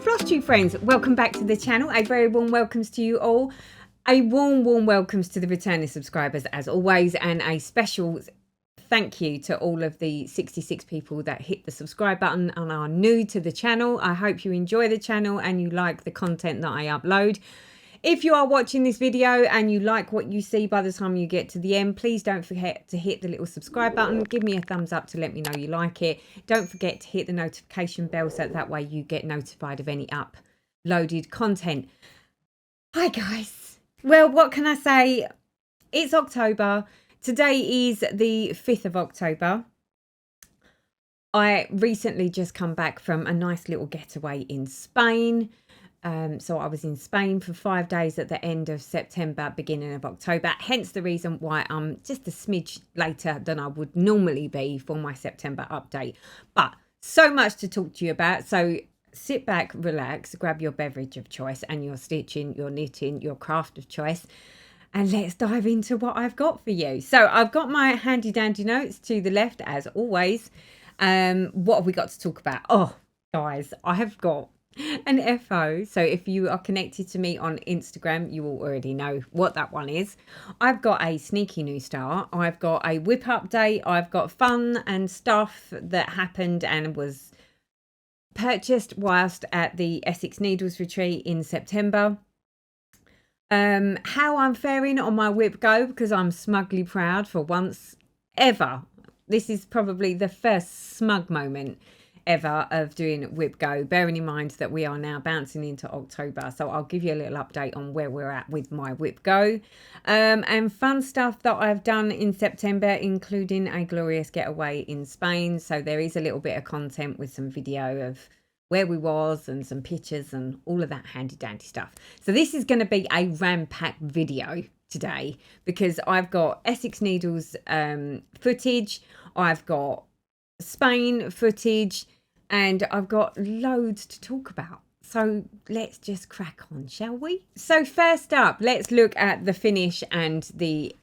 Floss Tube friends, welcome back to the channel. A very warm welcomes to you all. A warm welcomes to the returning subscribers as always, and a special thank you to all of the 66 people that hit the subscribe button and are new to the channel. I hope you enjoy the channel and you like the content that I upload. If you are watching this video and you like what you see by the time you get to the end, please don't forget to hit the little subscribe button. Give me a thumbs up to let me know you like it. Don't forget to hit the notification bell so that way you get notified of any uploaded content. Hi guys. Well, what can I say? It's October. Today is the 5th of October. I recently just come back from a nice little getaway in Spain. So I was in Spain for 5 days at the end of September, beginning of October. Hence the reason why I'm just a smidge later than I would normally be for my September update. But so much to talk to you about. So sit back, relax, grab your beverage of choice and your stitching, your knitting, your craft of choice. And let's dive into what I've got for you. So I've got my handy dandy notes to the left as always. What have we got to talk about? Oh, guys, I have got an FO. So if you are connected to me on Instagram, you will already know what that one is. I've got a sneaky new start. I've got a whip update. I've got fun and stuff that happened and was purchased whilst at the Essex Needles retreat in September. How I'm faring on my WIPGO, because I'm smugly proud for once ever. This is probably the first smug moment ever of doing WIPGO, bearing in mind that we are now bouncing into October. So I'll give you a little update on where we're at with my WIPGO. And fun stuff that I've done in September, including a glorious getaway in Spain. So there is a little bit of content with some video of where we was and some pictures and all of that handy dandy stuff. So this is going to be a ram-packed video today because I've got Essex Needles footage, I've got Spain footage, and I've got loads to talk about. So let's just crack on, shall we? So first up, let's look at the finish and the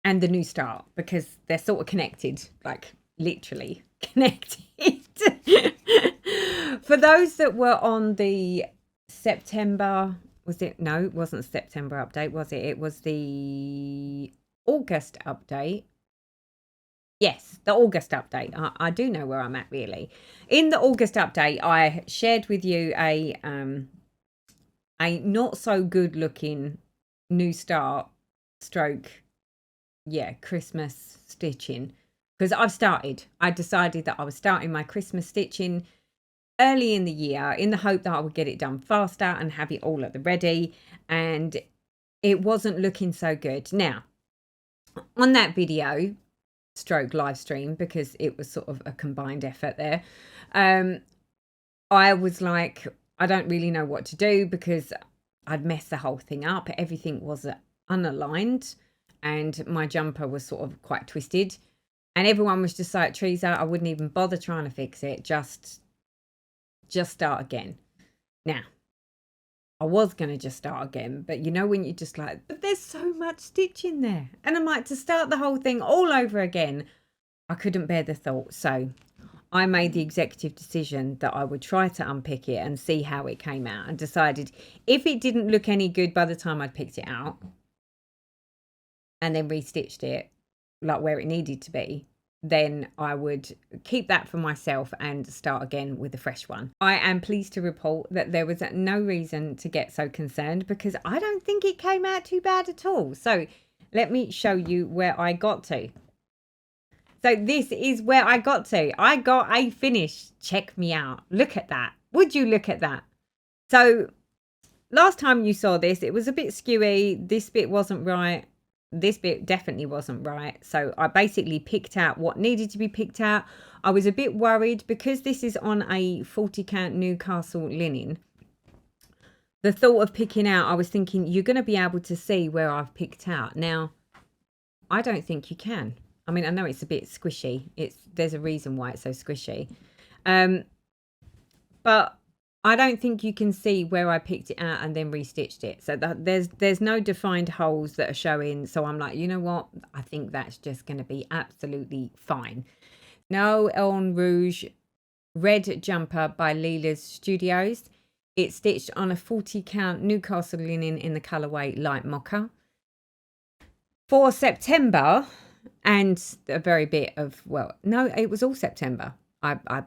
new start, because they're sort of connected, like literally connected. For those that were on the September, was it? No, it wasn't September update, was it? It was the August update. Yes, the August update. I do know where I'm at, really. In the August update, I shared with you a not so good looking new start stroke, yeah, Christmas stitching. Because I decided that I was starting my Christmas stitching early in the year in the hope that I would get it done faster and have it all at the ready. And it wasn't looking so good. Now, on that video, stroke live stream, because it was sort of a combined effort there, I was like, I don't really know what to do because I'd messed the whole thing up. Everything was unaligned and my jumper was sort of quite twisted. And everyone was just like, Teresa, I wouldn't even bother trying to fix it. Just start again. Now, I was going to just start again. But you know when you're just like, but there's so much stitching there. And I'm like, to start the whole thing all over again, I couldn't bear the thought. So I made the executive decision that I would try to unpick it and see how it came out. And decided if it didn't look any good by the time I'd picked it out and then restitched it, like where it needed to be, then I would keep that for myself and start again with a fresh one. I am pleased to report that there was no reason to get so concerned because I don't think it came out too bad at all. So let me show you where I got to. So this is where I got to. I got a finish. Check me out. Look at that. Would you look at that? So last time you saw this, it was a bit skewy. This bit wasn't right. This bit definitely wasn't right. So I basically picked out what needed to be picked out. I was a bit worried because this is on a 40 count Newcastle linen. The thought of picking out, I was thinking you're going to be able to see where I've picked out. Now, I don't think you can. I mean, I know it's a bit squishy. There's a reason why it's so squishy. But I don't think you can see where I picked it out and then restitched it. So there's no defined holes that are showing. So I'm like, you know what? I think that's just going to be absolutely fine. Noel on Rouge red jumper by Lila's Studios. It's stitched on a 40 count Newcastle linen in the colourway light mocha. For September, and a very bit of, well, no, it was all September. I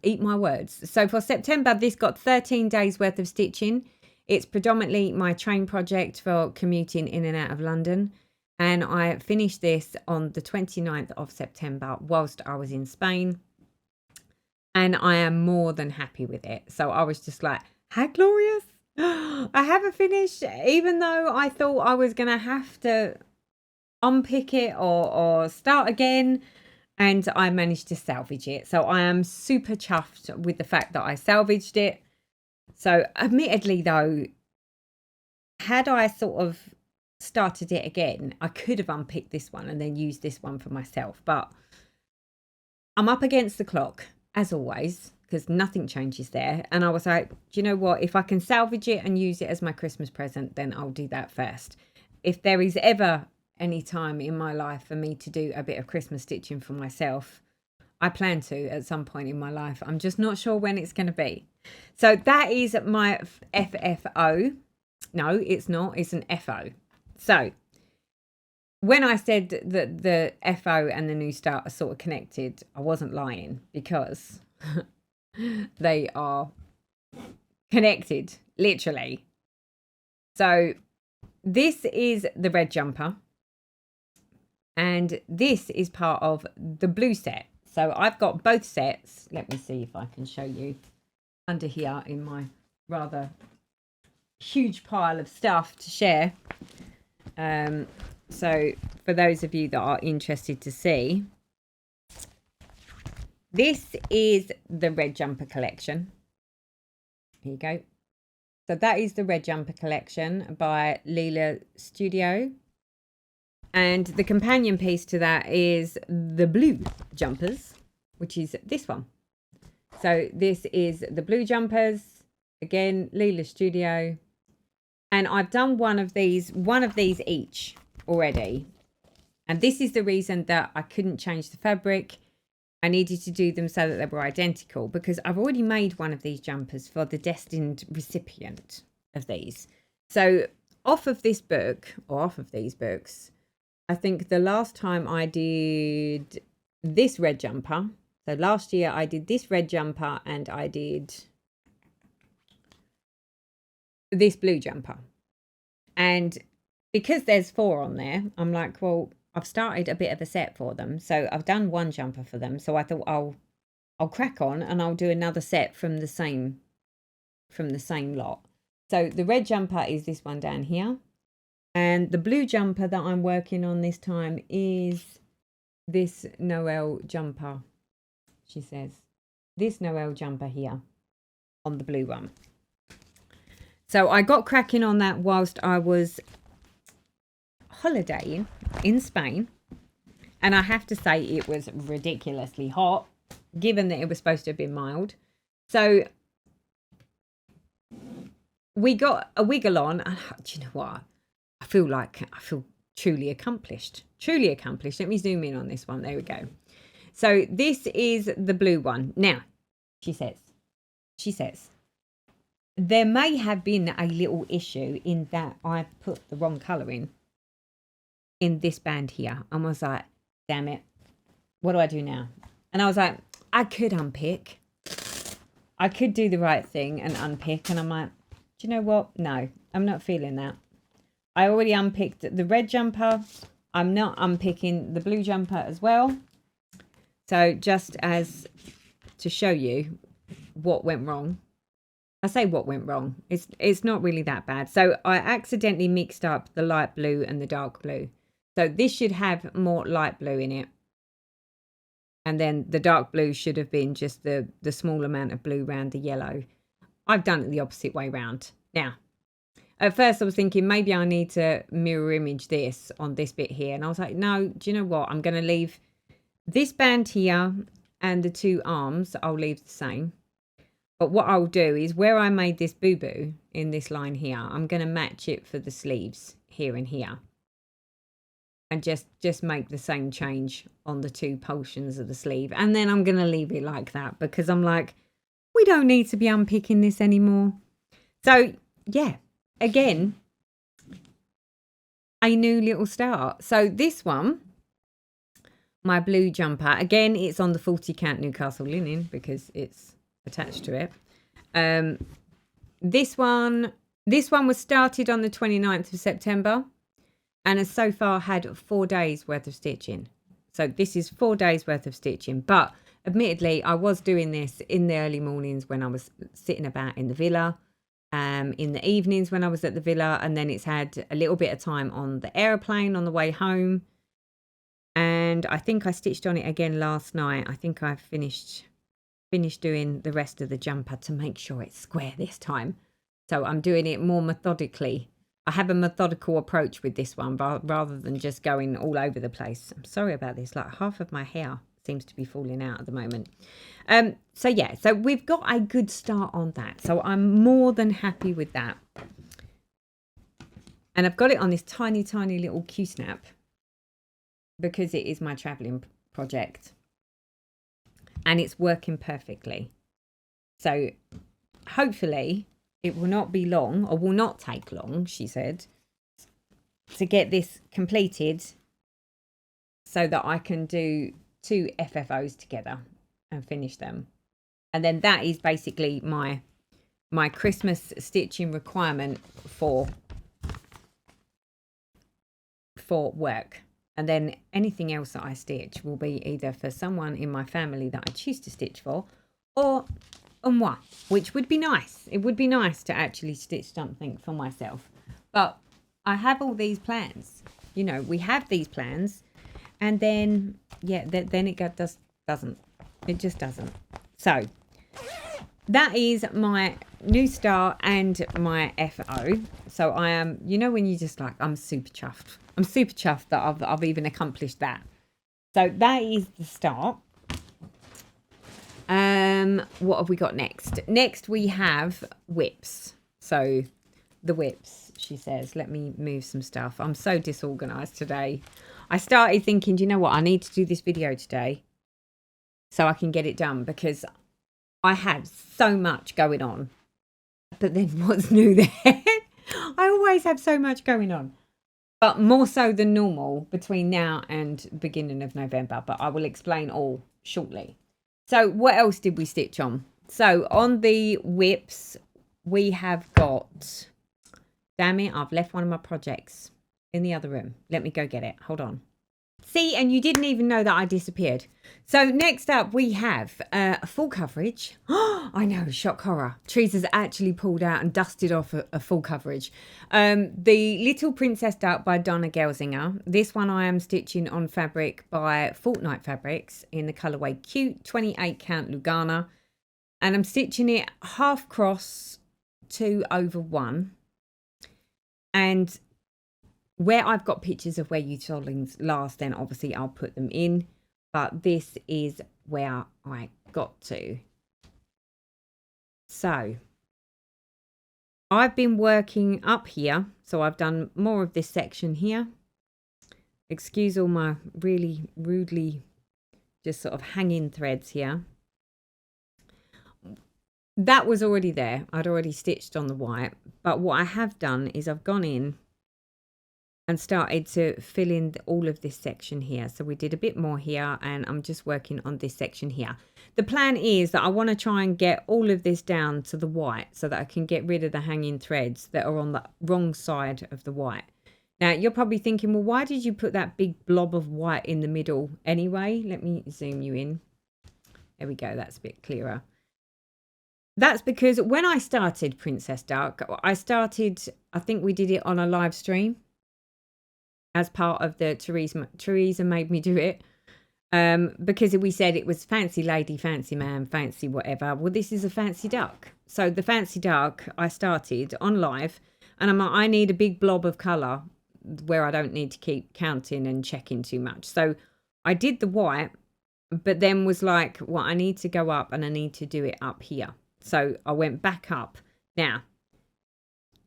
eat my words. So for September, this got 13 days worth of stitching. It's predominantly my train project for commuting in and out of London. And I finished this on the 29th of September whilst I was in Spain. And I am more than happy with it. So I was just like, how glorious. I haven't finished, even though I thought I was going to have to unpick it or start again, and I managed to salvage it. So I am super chuffed with the fact that I salvaged it. So admittedly though, had I sort of started it again, I could have unpicked this one and then used this one for myself, but I'm up against the clock as always because nothing changes there. And I was like, do you know what, if I can salvage it and use it as my Christmas present, then I'll do that first. If there is ever any time in my life for me to do a bit of Christmas stitching for myself, I plan to at some point in my life. I'm just not sure when it's going to be. So that is my FFO. No, it's not. It's an FO. So when I said that the FO and the New Start are sort of connected, I wasn't lying, because they are connected, literally. So this is the red jumper. And this is part of the blue set. So I've got both sets. Let me see if I can show you under here in my rather huge pile of stuff to share. So for those of you that are interested to see, this is the red jumper collection. Here you go. So that is the red jumper collection by Lila Studio. And the companion piece to that is the blue jumpers, which is this one. So this is the blue jumpers, again, Lila Studio. And I've done one of these each already. And this is the reason that I couldn't change the fabric. I needed to do them so that they were identical, because I've already made one of these jumpers for the destined recipient of these. So off of this book, or off of these books, I think the last time I did this red jumper, so last year I did this red jumper and I did this blue jumper. And because there's 4 on there, I'm like, well, I've started a bit of a set for them. So I've done one jumper for them. So I thought I'll crack on and I'll do another set from the same lot. So the red jumper is this one down here. And the blue jumper that I'm working on this time is this Noel jumper, she says. This Noel jumper here on the blue one. So I got cracking on that whilst I was holidaying in Spain. And I have to say it was ridiculously hot, given that it was supposed to have been mild. So we got a wiggle on. And do you know what? I feel truly accomplished. Truly accomplished. Let me zoom in on this one. There we go. So this is the blue one. Now, she says, there may have been a little issue in that I put the wrong colour in this band here. And I was like, damn it. What do I do now? And I was like, I could unpick. I could do the right thing and unpick. And I'm like, do you know what? No, I'm not feeling that. I already unpicked the red jumper. I'm not unpicking the blue jumper as well. So just as to show you what went wrong. I say what went wrong. It's not really that bad. So I accidentally mixed up the light blue and the dark blue. So this should have more light blue in it. And then the dark blue should have been just the small amount of blue around the yellow. I've done it the opposite way round. Now, at first I was thinking maybe I need to mirror image this on this bit here. And I was like, no, do you know what? I'm going to leave this band here and the 2 arms. I'll leave the same. But what I'll do is where I made this boo-boo in this line here, I'm going to match it for the sleeves here and here. and just make the same change on the 2 portions of the sleeve. And then I'm going to leave it like that because I'm like, we don't need to be unpicking this anymore. So yeah, again, a new little start. So this one, my blue jumper, again, it's on the 40 count Newcastle linen because it's attached to it. This one was started on the 29th of September and has so far had 4 days worth of stitching. So this is 4 days worth of stitching. But admittedly, I was doing this in the early mornings when I was sitting about in the villa, in the evenings when I was at the villa, and then it's had a little bit of time on the aeroplane on the way home. And I think I stitched on it again last night. I think I finished doing the rest of the jumper to make sure it's square this time. So I'm doing it more methodically. I have a methodical approach with this one rather than just going all over the place. I'm sorry about this. Like half of my hair seems to be falling out at the moment. So yeah, so we've got a good start on that. So I'm more than happy with that. And I've got it on this tiny, tiny little Q-snap because it is my traveling project. And it's working perfectly. So hopefully it will not be long, or will not take long, she said, to get this completed so that I can do 2 FFOs together and finish them. And then that is basically my Christmas stitching requirement for work. And then anything else that I stitch will be either for someone in my family that I choose to stitch for, or moi, which would be nice. It would be nice to actually stitch something for myself. But I have all these plans. You know, we have these plans, and then yeah, then it doesn't. It just doesn't. So that is my new start and my FO. So I am, you know, when you just like, I'm super chuffed. I'm super chuffed that I've even accomplished that. So that is the start. What have we got next? Next we have whips. So the whips, she says. Let me move some stuff. I'm so disorganized today. I started thinking, do you know what? I need to do this video today so I can get it done because I had so much going on. But then what's new there? I always have so much going on. But more so than normal between now and beginning of November. But I will explain all shortly. So what else did we stitch on? So on the whips, we have got... Damn it, I've left one of my projects in the other room. Let me go get it. Hold on. See, and you didn't even know that I disappeared. So next up, we have full coverage. I know, shock horror. Teresa's actually pulled out and dusted off a full coverage. The Little Princess Duck by Donna Gelsinger. This one I am stitching on fabric by Fortnight Fabrics in the colourway Cute 28 count Lugana. And I'm stitching it half cross 2/1. And where I've got pictures of where utolings last, then obviously I'll put them in. But this is where I got to. So I've been working up here. So I've done more of this section here. Excuse all my really rudely just sort of hanging threads here. That was already there. I'd already stitched on the white. But what I have done is I've gone in and started to fill in all of this section here. So we did a bit more here, and I'm just working on this section here. The plan is that I want to try and get all of this down to the white so that I can get rid of the hanging threads that are on the wrong side of the white. Now, you're probably thinking, well, why did you put that big blob of white in the middle anyway? Let me zoom you in. There we go. That's a bit clearer. That's because when I started Princess Duck, I think we did it on a live stream. As part of the Teresa made me do it. Because we said it was fancy lady, fancy man, fancy whatever. Well, this is a fancy duck. So the fancy duck I started on live, and I'm like, I need a big blob of colour where I don't need to keep counting and checking too much. So I did the white, but then was like, well, I need to go up and I need to do it up here. So I went back up. Now,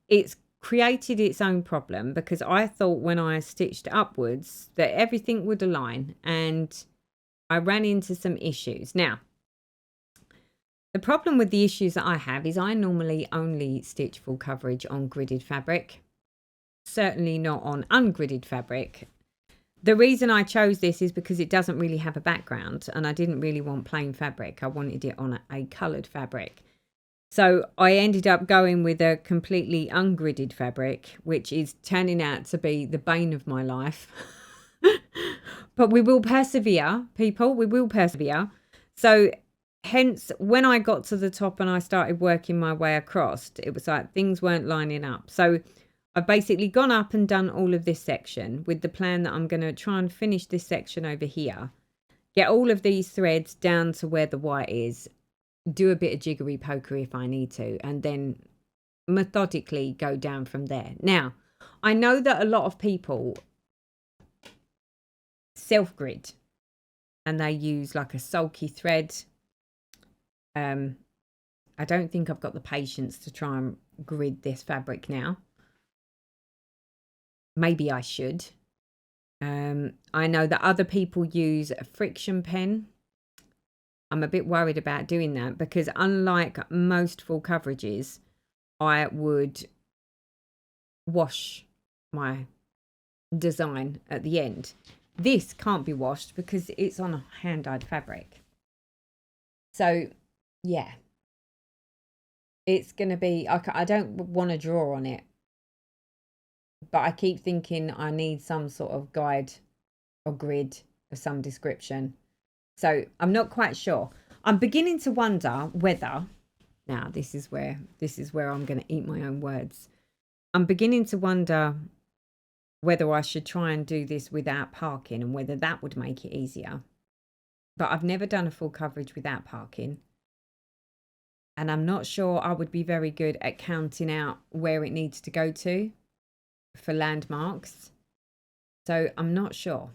it's created its own problem because I thought when I stitched upwards that everything would align, and I ran into some issues. Now, the problem with the issues that I have is I normally only stitch full coverage on gridded fabric, certainly not on ungridded fabric. The reason I chose this is because it doesn't really have a background, and I didn't really want plain fabric. I wanted it on a coloured fabric. So I ended up going with a completely ungridded fabric, which is turning out to be the bane of my life. But we will persevere, people. We will persevere. So hence, when I got to the top and I started working my way across, it was like things weren't lining up. So I've basically gone up and done all of this section with the plan that I'm going to try and finish this section over here, get all of these threads down to where the white is, do a bit of jiggery pokery if I need to, and then methodically go down from there. Now, I know that a lot of people self-grid and they use like a sulky thread. I don't think I've got the patience to try and grid this fabric now. Maybe I should. I know that other people use a friction pen. I'm a bit worried about doing that because unlike most full coverages, I would wash my design at the end. This can't be washed because it's on a hand-dyed fabric. So, yeah. It's going to be, I don't want to draw on it. But I keep thinking I need some sort of guide or grid of some description. So I'm not quite sure. I'm beginning to wonder whether, now this is where I'm going to eat my own words. I'm beginning to wonder whether I should try and do this without parking and whether that would make it easier. But I've never done a full coverage without parking. And I'm not sure I would be very good at counting out where it needs to go to for landmarks. So I'm not sure.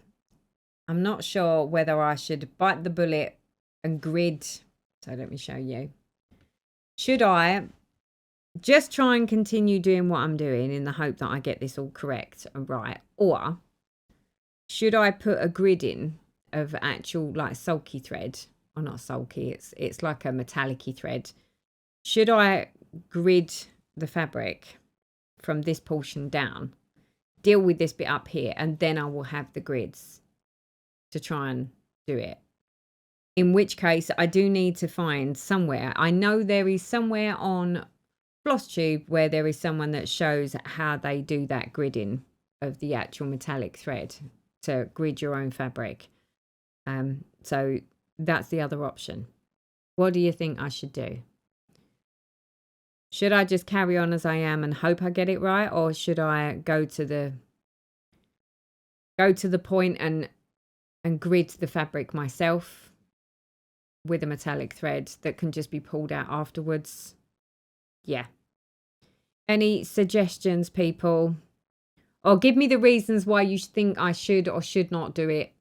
I'm not sure whether I should bite the bullet and grid. So let me show you. Should I just try and continue doing what I'm doing in the hope that I get this all correct and right? Or should I put a grid in of actual like sulky thread? Or not sulky, it's like a metallic-y thread. Should I grid the fabric from this portion down, deal with this bit up here, and then I will have the grids to try and do it? In which case I do need to find somewhere. I know there is somewhere on FlossTube where there is someone that shows how they do that gridding of the actual metallic thread to grid your own fabric. So that's the other option. What do you think I should do? Should I just carry on as I am and hope I get it right, or should I go to the point and grid the fabric myself with a metallic thread that can just be pulled out afterwards? Yeah. Any suggestions, people? Or give me the reasons why you think I should or should not do it.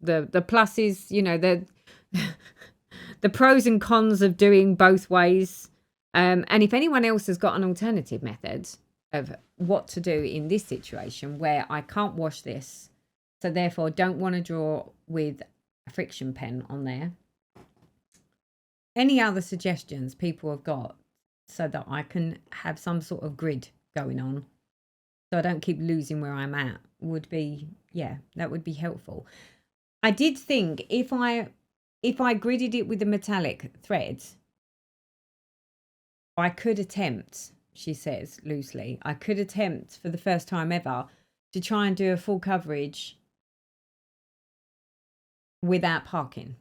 The pluses, you know, the pros and cons of doing both ways. And if anyone else has got an alternative method of what to do in this situation where I can't wash this, so therefore don't want to draw with a friction pen on there. Any other suggestions people have got so that I can have some sort of grid going on so I don't keep losing where I'm at would be, yeah, that would be helpful. I did think if I gridded it with the metallic thread, I could attempt, she says loosely, I could attempt for the first time ever to try and do a full coverage without parking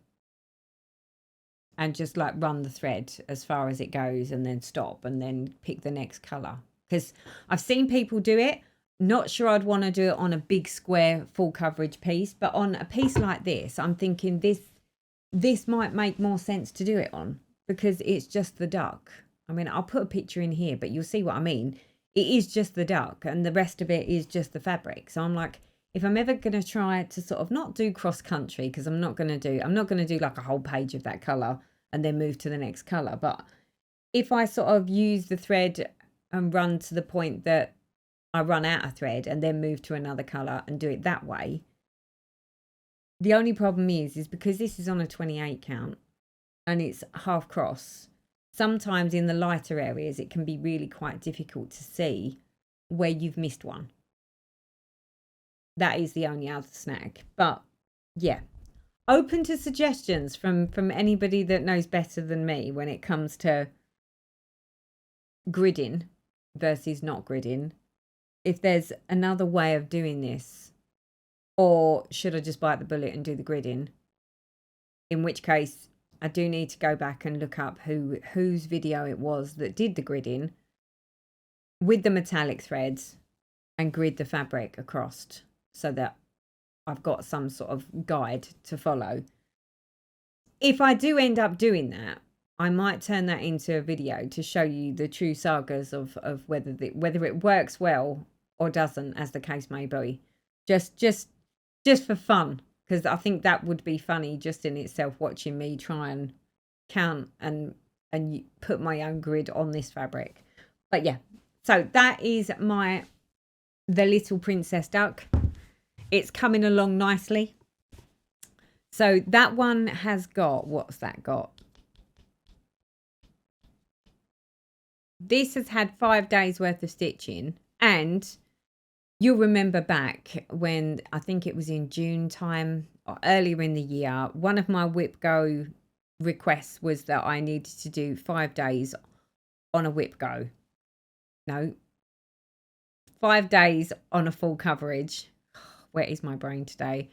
and just like run the thread as far as it goes and then stop and then pick the next colour. Because I've seen people do it. Not sure I'd want to do it on a big square full coverage piece, but on a piece like this, I'm thinking this might make more sense to do it on because it's just the duck. I mean, I'll put a picture in here, but you'll see what I mean. It is just the duck and the rest of it is just the fabric. So I'm like, if I'm ever going to try to sort of not do cross country, because I'm not going to do like a whole page of that colour and then move to the next colour. But if I sort of use the thread and run to the point that I run out of thread and then move to another colour and do it that way. The only problem is because this is on a 28 count and it's half cross, sometimes in the lighter areas it can be really quite difficult to see where you've missed one. That is the only other snag. But yeah, open to suggestions from anybody that knows better than me when it comes to gridding versus not gridding. If there's another way of doing this, or should I just bite the bullet and do the gridding? In which case, I do need to go back and look up whose video it was that did the gridding with the metallic threads and grid the fabric across so that I've got some sort of guide to follow. If I do end up doing that, I might turn that into a video to show you the true sagas of whether it works well or doesn't, as the case may be. Just for fun, because I think that would be funny just in itself, watching me try and count and put my own grid on this fabric. But yeah, so that is the little princess duck. It's coming along nicely. So that one has got, what's that got? This has had 5 days worth of stitching, and you'll remember back when, I think it was in June time or earlier in the year, one of my WIPGO requests was that I needed to do 5 days on a WIPGO. No, 5 days on a full coverage. Where is my brain today?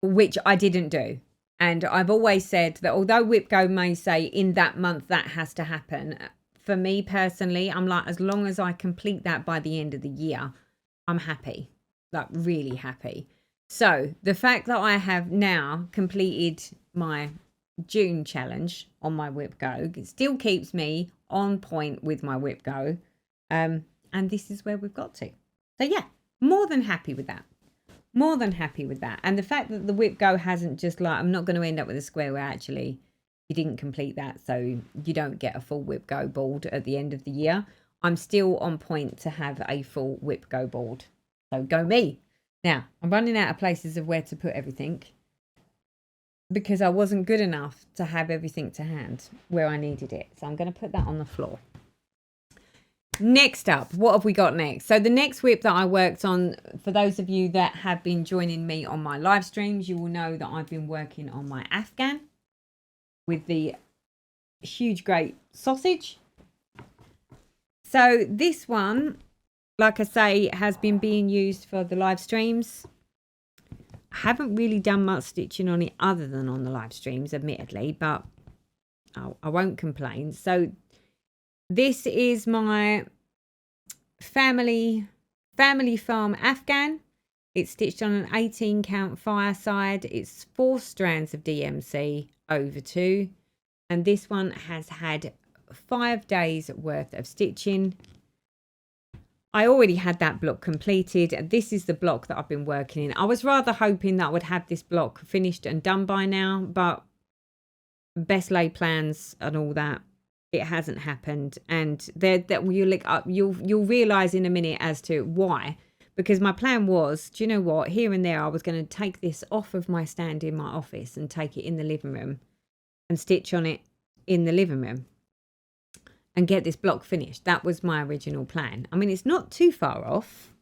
Which I didn't do. And I've always said that although WIPGO may say in that month that has to happen, for me personally, I'm like, as long as I complete that by the end of the year, I'm happy, like really happy. So the fact that I have now completed my June challenge on my WIPGO, it still keeps me on point with my WIPGO. And this is where we've got to. So yeah, more than happy with that. More than happy with that. And the fact that the WIPGO hasn't just like, I'm not going to end up with a square where actually you didn't complete that, so you don't get a full WIPGO board at the end of the year. I'm still on point to have a full WIPGO board. So go me. Now, I'm running out of places of where to put everything because I wasn't good enough to have everything to hand where I needed it. So I'm going to put that on the floor. Next up, what have we got next? So the next WIP that I worked on, for those of you that have been joining me on my live streams, you will know that I've been working on my Afghan with the huge great sausage. So this one, like I say, has been being used for the live streams. I haven't really done much stitching on it other than on the live streams, admittedly, but I won't complain. So this is my family farm Afghan. It's stitched on an 18 count fireside. It's 4 strands of DMC over 2. And this one has had 5 days worth of stitching. I already had that block completed. This is the block that I've been working in. I was rather hoping that I would have this block finished and done by now, but best laid plans and all that, it hasn't happened. And you'll realise in a minute as to why. Because my plan was, do you know what, here and there I was going to take this off of my stand in my office and take it in the living room and stitch on it in the living room and get this block finished. That was my original plan. I mean, it's not too far off,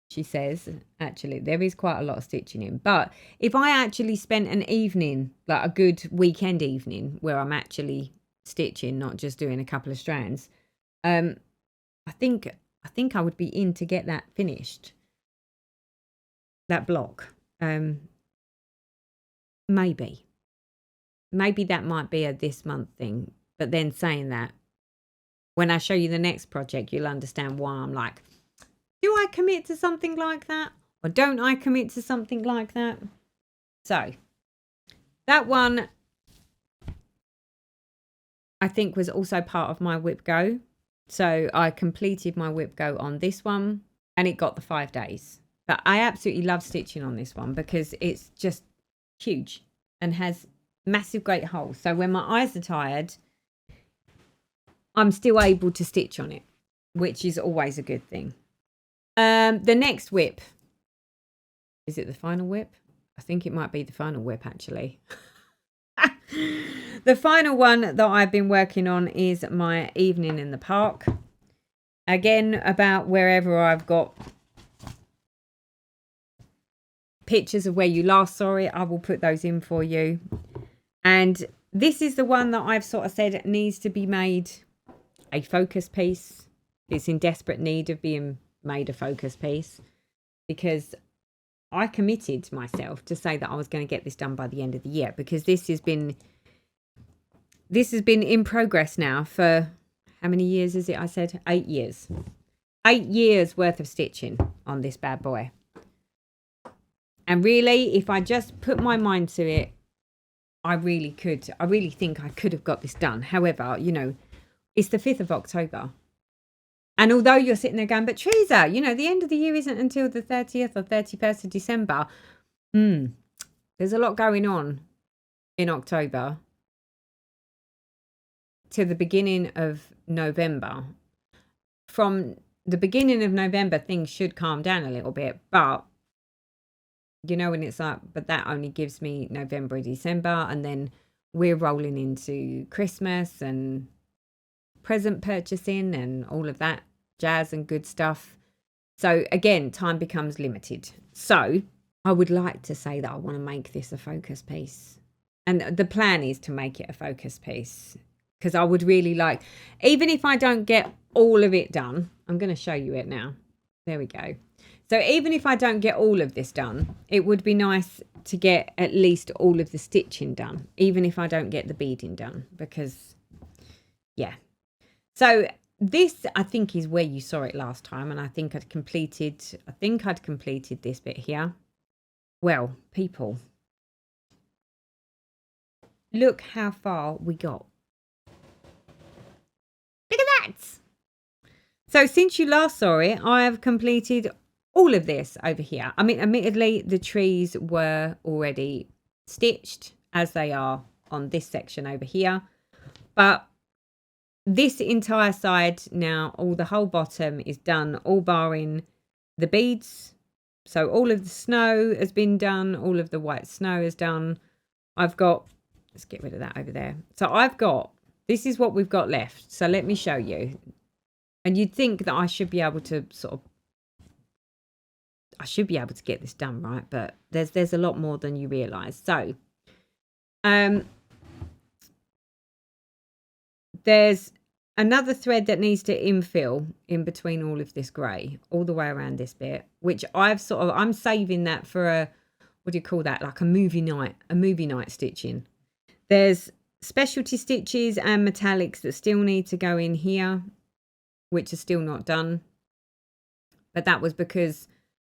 she says. Actually, there is quite a lot of stitching in. But if I actually spent an evening, like a good weekend evening, where I'm actually stitching, not just doing a couple of strands, I think I would be in to get that finished. That block. Maybe that might be a this month thing. But then saying that, when I show you the next project, you'll understand why I'm like, do I commit to something like that? Or don't I commit to something like that? So, that one, I think, was also part of my WIPGO. So, I completed my WIPGO on this one, and it got the 5 days. But I absolutely love stitching on this one because it's just huge. and has massive great holes. So when my eyes are tired, I'm still able to stitch on it, which is always a good thing. The next whip, is it the final whip? I think it might be the final whip, actually. The final one that I've been working on is my evening in the park. Again, about wherever I've got pictures of where you last saw it, I will put those in for you. And this is the one that I've sort of said needs to be made a focus piece. It's in desperate need of being made a focus piece, because I committed myself to say that I was going to get this done by the end of the year, because this has been in progress now for how many years is it? I said 8 years. 8 years worth of stitching on this bad boy. And really, if I just put my mind to it, I really could. I really think I could have got this done. However, you know, it's the 5th of October. And although you're sitting there going, but Teresa, you know, the end of the year isn't until the 30th or 31st of December. There's a lot going on in October to the beginning of November. From the beginning of November, things should calm down a little bit. But, you know, when it's like, but that only gives me November and December. And then we're rolling into Christmas and present purchasing and all of that jazz and good stuff. So again, time becomes limited. So I would like to say that I want to make this a focus piece, and the plan is to make it a focus piece, because I would really like, even if I don't get all of it done, I'm going to show you it now. There we go. So even if I don't get all of this done, it would be nice to get at least all of the stitching done, even if I don't get the beading done, because yeah. So this, I think, is where you saw it last time, and I think I'd completed this bit here. Well, people, look how far we got. Look at that. So since you last saw it, I have completed all of this over here. I mean, admittedly, the trees were already stitched as they are on this section over here, but this entire side now, the whole bottom is done, all barring the beads. So all of the snow has been done. All of the white snow is done. I've got, let's get rid of that over there. So I've got, this is what we've got left. So let me show you. And you'd think that I should be able to get this done, right? But there's a lot more than you realise. So there's another thread that needs to infill in between all of this grey, all the way around this bit, which I'm saving that for a, what do you call that? Like a movie night stitching. There's specialty stitches and metallics that still need to go in here, which are still not done. But that was because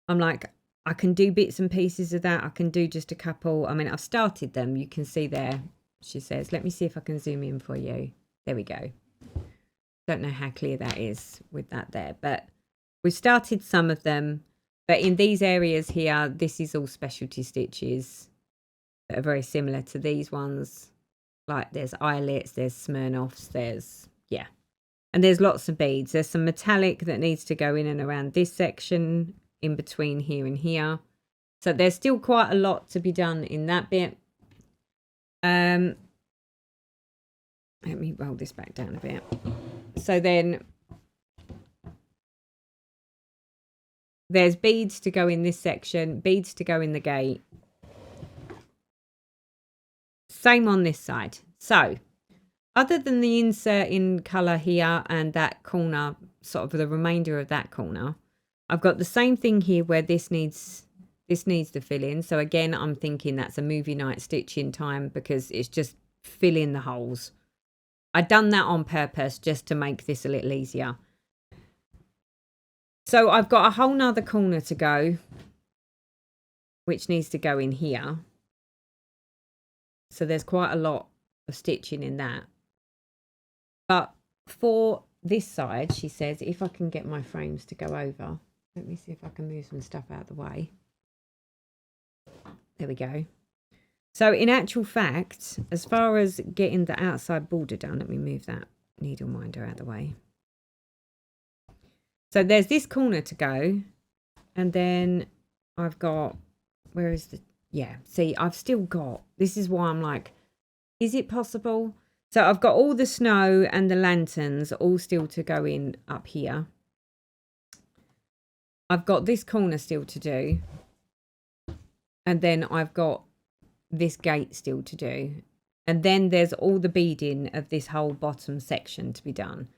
I'm like, I can do bits and pieces of that. I can do just a couple. I mean, I've started them. You can see there, she says, let me see if I can zoom in for you. There we go. Don't know how clear that is with that there, but we've started some of them. But in these areas here, this is all specialty stitches that are very similar to these ones. Like there's eyelets, there's Smirnoffs, there's, yeah. And there's lots of beads. There's some metallic that needs to go in and around this section, in between here and here. So there's still quite a lot to be done in that bit. Let me roll this back down a bit. So then there's beads to go in this section, beads to go in the gate. Same on this side. So other than the insert in colour here and that corner, sort of the remainder of that corner, I've got the same thing here where this needs to fill in. So again, I'm thinking that's a movie night stitching time, because it's just fill in the holes. I've done that on purpose just to make this a little easier. So I've got a whole nother corner to go, which needs to go in here. So there's quite a lot of stitching in that. But for this side, she says, if I can get my frames to go over, let me see if I can move some stuff out of the way. There we go. So in actual fact, as far as getting the outside border done, let me move that. needle minder out of the way. So there's this corner to go. And then I've got, where is the, yeah, see, I've still got, this is why I'm like, is it possible? So I've got all the snow and the lanterns all still to go in up here. I've got this corner still to do. And then I've got this gate still to do. And then there's all the beading of this whole bottom section to be done.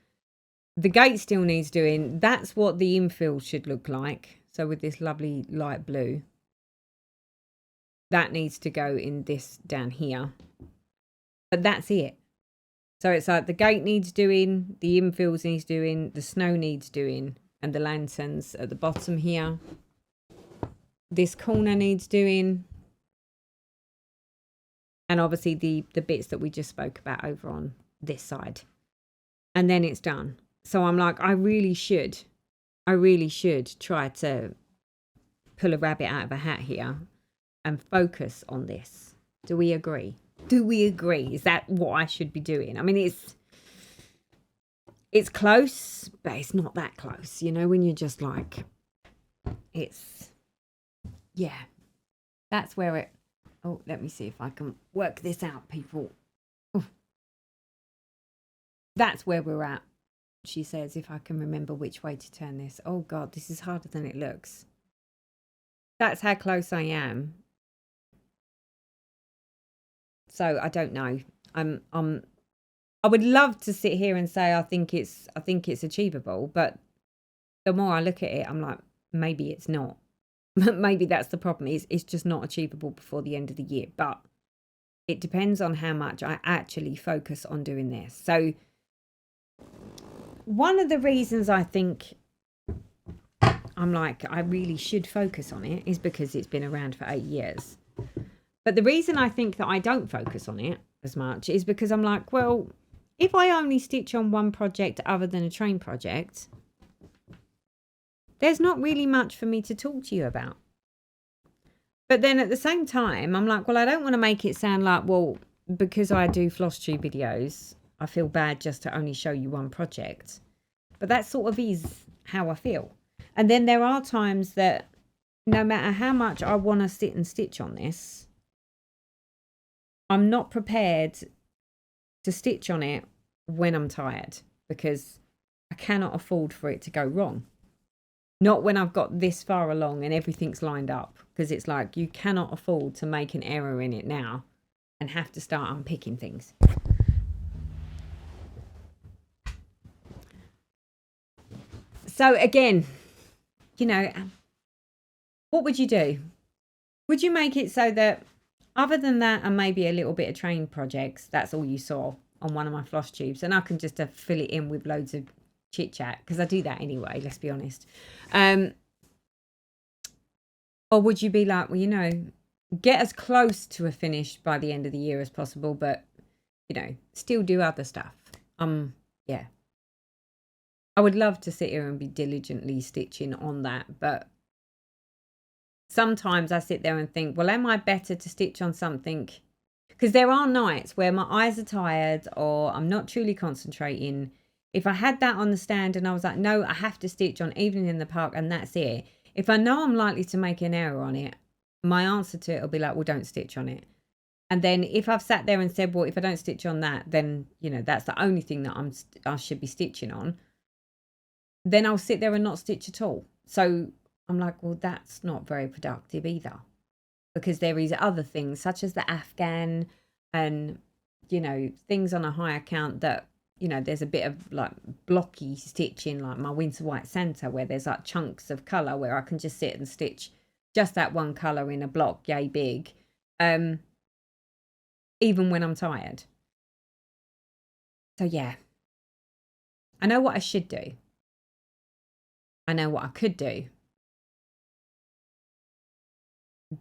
The gate still needs doing. That's what the infill should look like. So with this lovely light blue. That needs to go in this down here. But that's it. So it's like the gate needs doing, the infills needs doing, the snow needs doing, and the lanterns at the bottom here. This corner needs doing. And obviously the bits that we just spoke about over on this side. And then it's done. So I'm like, I really should try to pull a rabbit out of a hat here and focus on this. Do we agree? Do we agree? Is that what I should be doing? I mean, it's close, but it's not that close. You know, when you're just like, it's, yeah, that's where it, oh, let me see if I can work this out, people. Ooh. That's where we're at. She says, if I can remember which way to turn this. Oh, God, this is harder than it looks. That's how close I am. So I don't know. I would love to sit here and say I think it's achievable, but the more I look at it, I'm like, maybe it's not. Maybe that's the problem. It's just not achievable before the end of the year. But it depends on how much I actually focus on doing this. So one of the reasons I think I'm like, I really should focus on it is because it's been around for 8 years. But the reason I think that I don't focus on it as much is because I'm like, well, if I only stitch on one project other than a train project, there's not really much for me to talk to you about. But then at the same time, I'm like, well, I don't want to make it sound like, well, because I do floss tube videos, I feel bad just to only show you one project. But that sort of is how I feel. And then there are times that no matter how much I want to sit and stitch on this, I'm not prepared to stitch on it when I'm tired because I cannot afford for it to go wrong. Not when I've got this far along and everything's lined up, because it's like you cannot afford to make an error in it now and have to start unpicking things. So again, you know, what would you do? Would you make it so that other than that and maybe a little bit of train projects, that's all you saw on one of my floss tubes, and I can just fill it in with loads of chit chat because I do that anyway, let's be honest. Or would you be like, well, you know, get as close to a finish by the end of the year as possible, but, you know, still do other stuff? Yeah. I would love to sit here and be diligently stitching on that, but sometimes I sit there and think, well, am I better to stitch on something? Because there are nights where my eyes are tired or I'm not truly concentrating. If I had that on the stand and I was like, no, I have to stitch on Evening in the Park and that's it. If I know I'm likely to make an error on it, my answer to it will be like, well, don't stitch on it. And then if I've sat there and said, well, if I don't stitch on that, then, you know, that's the only thing that I should be stitching on. Then I'll sit there and not stitch at all. So I'm like, well, that's not very productive either. Because there is other things such as the Afghan and, you know, things on a high account that, you know, there's a bit of like blocky stitching, like my Winter White Santa, where there's like chunks of colour where I can just sit and stitch just that one colour in a block, yay big, even when I'm tired. So yeah, I know what I should do. I know what I could do.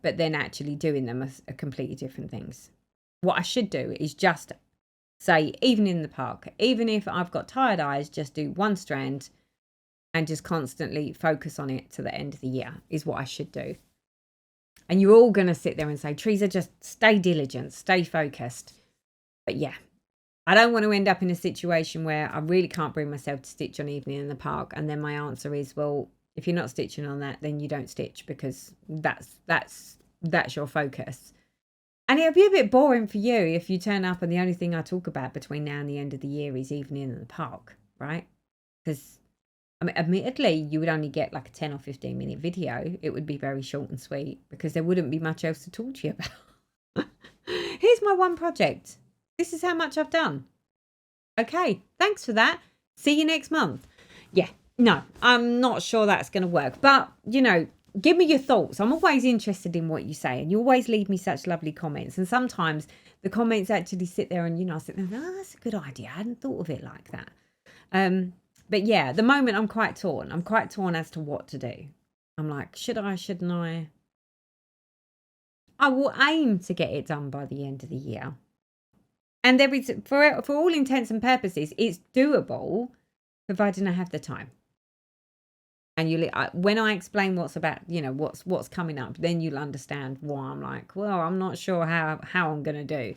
But then actually doing them are completely different things. What I should do is just say, even in the park, even if I've got tired eyes, just do one strand and just constantly focus on it to the end of the year is what I should do. And you're all going to sit there and say, Teresa, just stay diligent, stay focused. But yeah, I don't want to end up in a situation where I really can't bring myself to stitch on Evening in the Park, and then my answer is, well, if you're not stitching on that, then you don't stitch, because that's your focus. And it'll be a bit boring for you if you turn up and the only thing I talk about between now and the end of the year is Evening in the Park, right? Because, I mean, admittedly, you would only get like a 10 or 15 minute video. It would be very short and sweet because there wouldn't be much else to talk to you about. Here's my one project. This is how much I've done. Okay, thanks for that. See you next month. Yeah, no, I'm not sure that's going to work. But, you know, give me your thoughts. I'm always interested in what you say. And you always leave me such lovely comments. And sometimes the comments actually sit there and, you know, I sit there and, oh, that's a good idea. I hadn't thought of it like that. But yeah, at the moment I'm quite torn. I'm quite torn as to what to do. I'm like, should I, shouldn't I? I will aim to get it done by the end of the year. And there is, for all intents and purposes, it's doable, providing I have the time. And when I explain what's about, you know, what's coming up, then you'll understand why I'm like, well, I'm not sure how I'm going to do.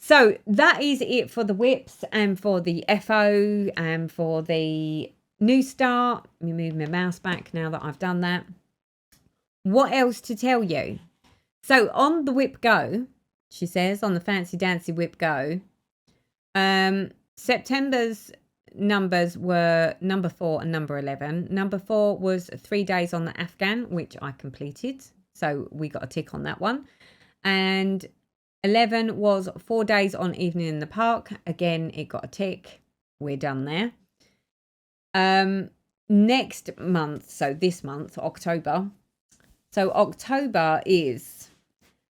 So that is it for the WIPs and for the FO and for the new start. Let me move my mouse back now that I've done that. What else to tell you? So on the WIPGO, she says, on the Fancy Dancy WIPGO, September's numbers were number 4 and number 11. Number 4 was 3 days on the Afghan, which I completed. So we got a tick on that one. And 11 was 4 days on Evening in the Park. Again, it got a tick. We're done there. Next month, so this month, October. So October is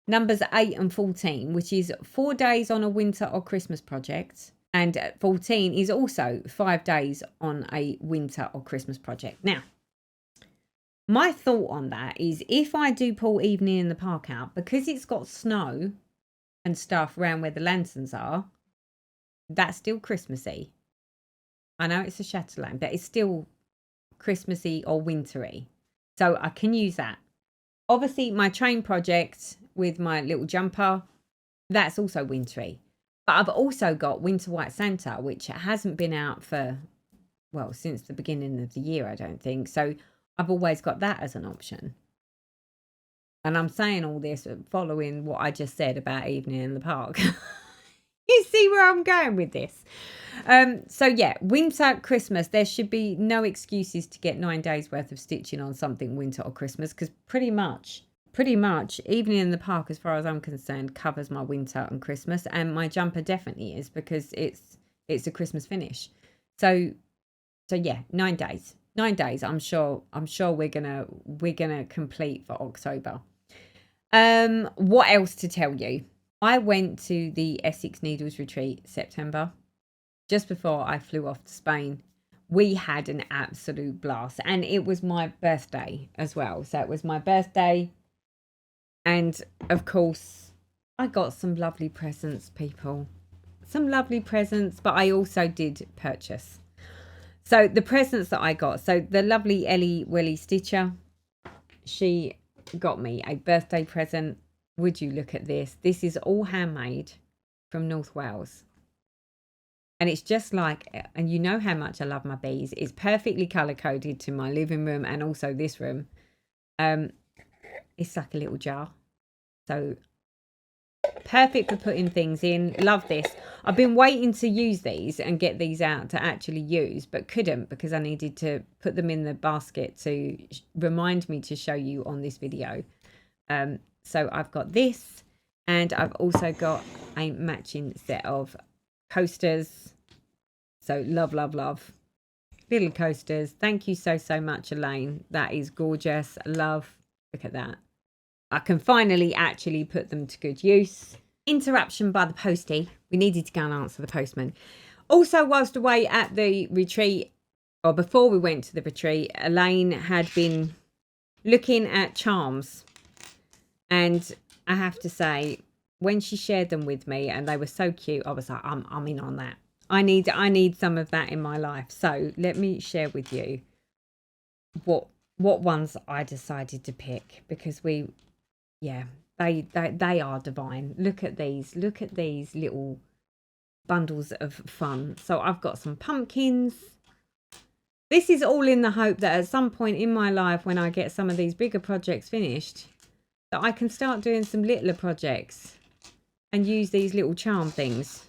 numbers 8 and 14, which is 4 days on a winter or Christmas project. And 14 is also 5 days on a winter or Christmas project. Now, my thought on that is if I do pull Evening in the Park out, because it's got snow and stuff around where the lanterns are, that's still Christmassy. I know it's a Chatelaine, but it's still Christmassy or wintry. So I can use that. Obviously, my train project with my little jumper, that's also wintry. But I've also got Winter White Santa, which hasn't been out for, well, since the beginning of the year, I don't think. So I've always got that as an option. And I'm saying all this following what I just said about Evening in the Park. You see where I'm going with this. So yeah, winter, Christmas, there should be no excuses to get 9 days worth of stitching on something winter or Christmas, because pretty much Evening in the Park, as far as I'm concerned, covers my winter and Christmas, and my jumper definitely is, because it's a Christmas finish. So yeah, 9 days. 9 days. I'm sure we're gonna complete for October. What else to tell you? I went to the Essex Needles Retreat September, just before I flew off to Spain. We had an absolute blast, and it was my birthday as well. So it was my birthday, and of course I got some lovely presents, people. Some lovely presents, but I also did purchase. So the presents that I got, so the lovely Ellie Welly Stitcher, she got me a birthday present. Would you look at this? This is all handmade from North Wales. And it's just like, and you know how much I love my bees. It's perfectly colour coded to my living room and also this room. It's like a little jar. So perfect for putting things in. Love this. I've been waiting to use these and get these out to actually use, but couldn't because I needed to put them in the basket to remind me to show you on this video. So I've got this, and I've also got a matching set of coasters. So love little coasters. Thank you so much, Elaine. That is gorgeous. Love. Look at that. I can finally actually put them to good use. Interruption by the postie. We needed to go and answer the postman. Also, whilst away at the retreat, or before we went to the retreat, Elaine had been looking at charms. And I have to say, when she shared them with me and they were so cute, I was like, I'm in on that. I need some of that in my life. So let me share with you what ones I decided to pick, because they are divine. Look at these little bundles of fun. So I've got some pumpkins. This is all in the hope that at some point in my life, when I get some of these bigger projects finished, that I can start doing some littler projects and use these little charm things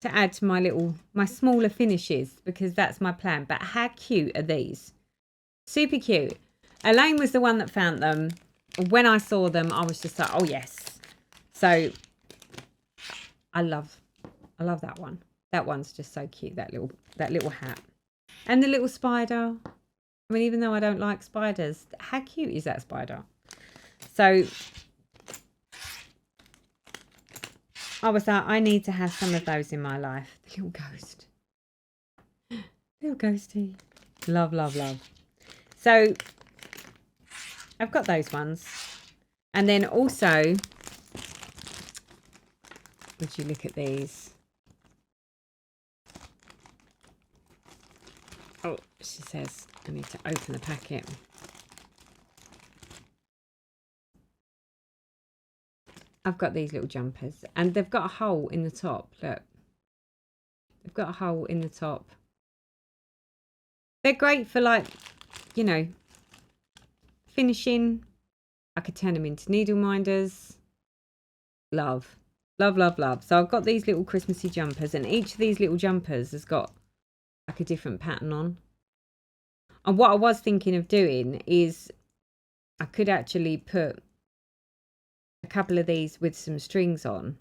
to add to my smaller finishes, because that's my plan. But how cute are these? Super cute. Elaine was the one that found them. When I saw them, I was just like, oh yes. So I love that one. That one's just so cute, that little hat. And the little spider. I mean, even though I don't like spiders, how cute is that spider? So I was like, I need to have some of those in my life. The little ghost. Little ghosty. Love, love, love. So I've got those ones. And then also, would you look at these? Oh, she says I need to open the packet. I've got these little jumpers, and they've got a hole in the top. Look, they've got a hole in the top. They're great for, like, you know, finishing. I could turn them into needle minders. Love, love, love, love. So I've got these little Christmassy jumpers, and each of these little jumpers has got like a different pattern on. And what I was thinking of doing is I could actually put a couple of these with some strings on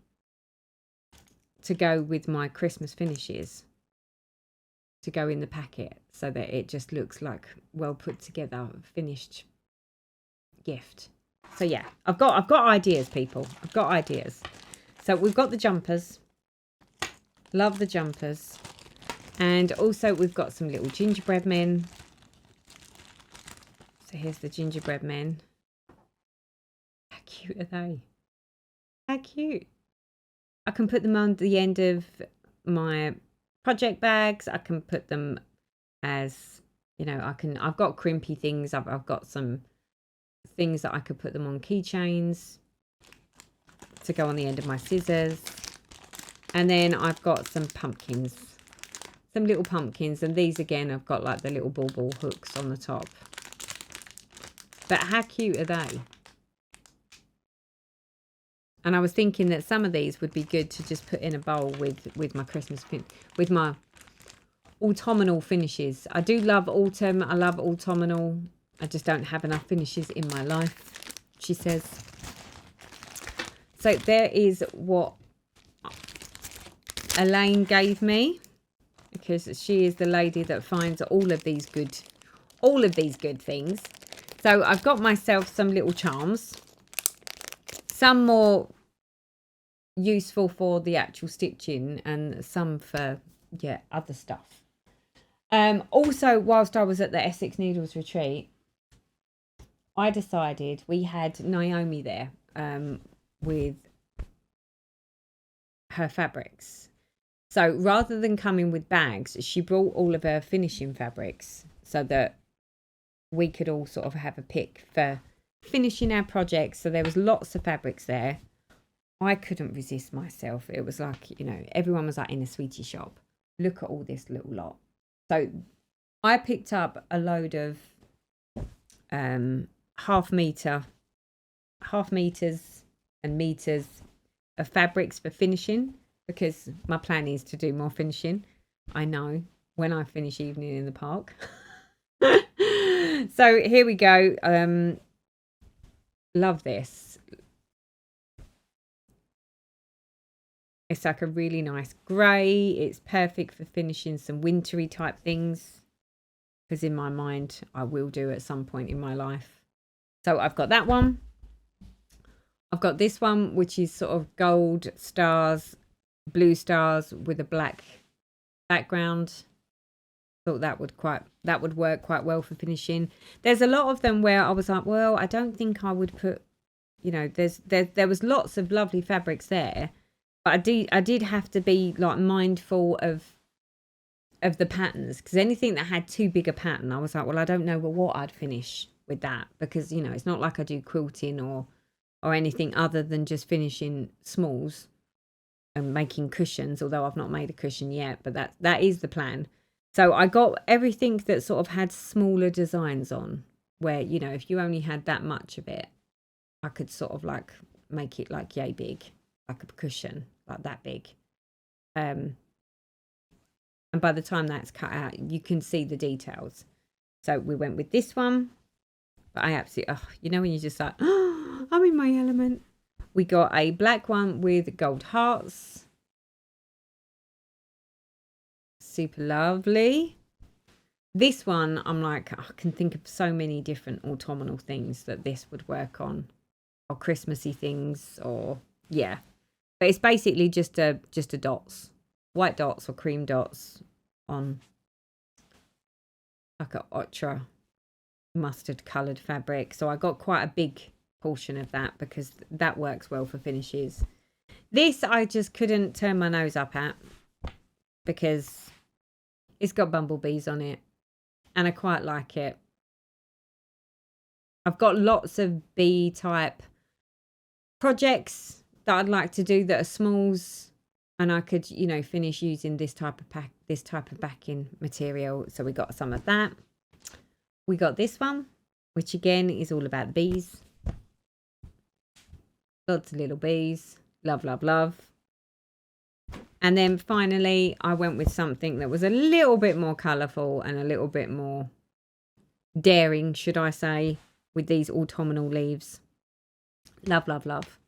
to go with my Christmas finishes, to go in the packet, so that it just looks like well put together finished gift. So yeah, I've got ideas, people. I've got ideas. So we've got the jumpers. Love the jumpers. And also we've got some little gingerbread men. So here's the gingerbread men. How cute are they? How cute. I can put them on the end of my project bags. I can put them as, you know, I've got crimpy things. I've got some things that I could put them on keychains to go on the end of my scissors. And then I've got some pumpkins, some little pumpkins. And these again, I've got like the little ball hooks on the top. But how cute are they? And I was thinking that some of these would be good to just put in a bowl with my Christmas, with my autumnal finishes. I do love autumn. I love autumnal. I just don't have enough finishes in my life, she says. So there is what Elaine gave me, because she is the lady that finds all of these good things. So I've got myself some little charms, some more useful for the actual stitching and some for, yeah, other stuff. Also, whilst I was at the Essex Needles retreat, I decided, we had Naomi there with her fabrics. So rather than coming with bags, she brought all of her finishing fabrics so that we could all sort of have a pick for finishing our projects. So there was lots of fabrics there. I couldn't resist myself. It was like, you know, everyone was like in a sweetie shop. Look at all this little lot. So I picked up a load of half meters and meters of fabrics for finishing, because my plan is to do more finishing. I know, when I finish evening in the park. So here we go. Love this. It's like a really nice grey. It's perfect for finishing some wintry type things, because in my mind I will do at some point in my life. So I've got that one. I've got this one, which is sort of gold stars, blue stars with a black background. Thought that would work quite well for finishing. There's a lot of them where I was like, well, I don't think I would put, you know, there was lots of lovely fabrics there, but I did have to be like mindful of the patterns, because anything that had too big a pattern, I was like, well, I don't know what I'd finish with that, because, you know, it's not like I do quilting or anything other than just finishing smalls. making cushions, although I've not made a cushion yet, but that is the plan. So I got everything that sort of had smaller designs on, where, you know, if you only had that much of it, I could sort of like make it like yay big, like a cushion, like that big. And by the time that's cut out, you can see the details. So we went with this one. But I absolutely, you know, when you're just like, oh, I'm in my element. We got a black one with gold hearts. Super lovely. This one, I'm like, I can think of so many different autumnal things that this would work on. Or Christmassy things, or, yeah. But it's basically just a dots. White dots or cream dots on like a ultra mustard coloured fabric. So I got quite a big portion of that because that works well for finishes. This I just couldn't turn my nose up at because it's got bumblebees on it and I quite like it. I've got lots of bee type projects that I'd like to do that are smalls, and I could, you know, finish using this type of backing material. So we got some of that. We got this one, which again is all about the bees. Lots of little bees. Love, love, love. And then finally, I went with something that was a little bit more colourful and a little bit more daring, should I say, with these autumnal leaves. Love, love, love.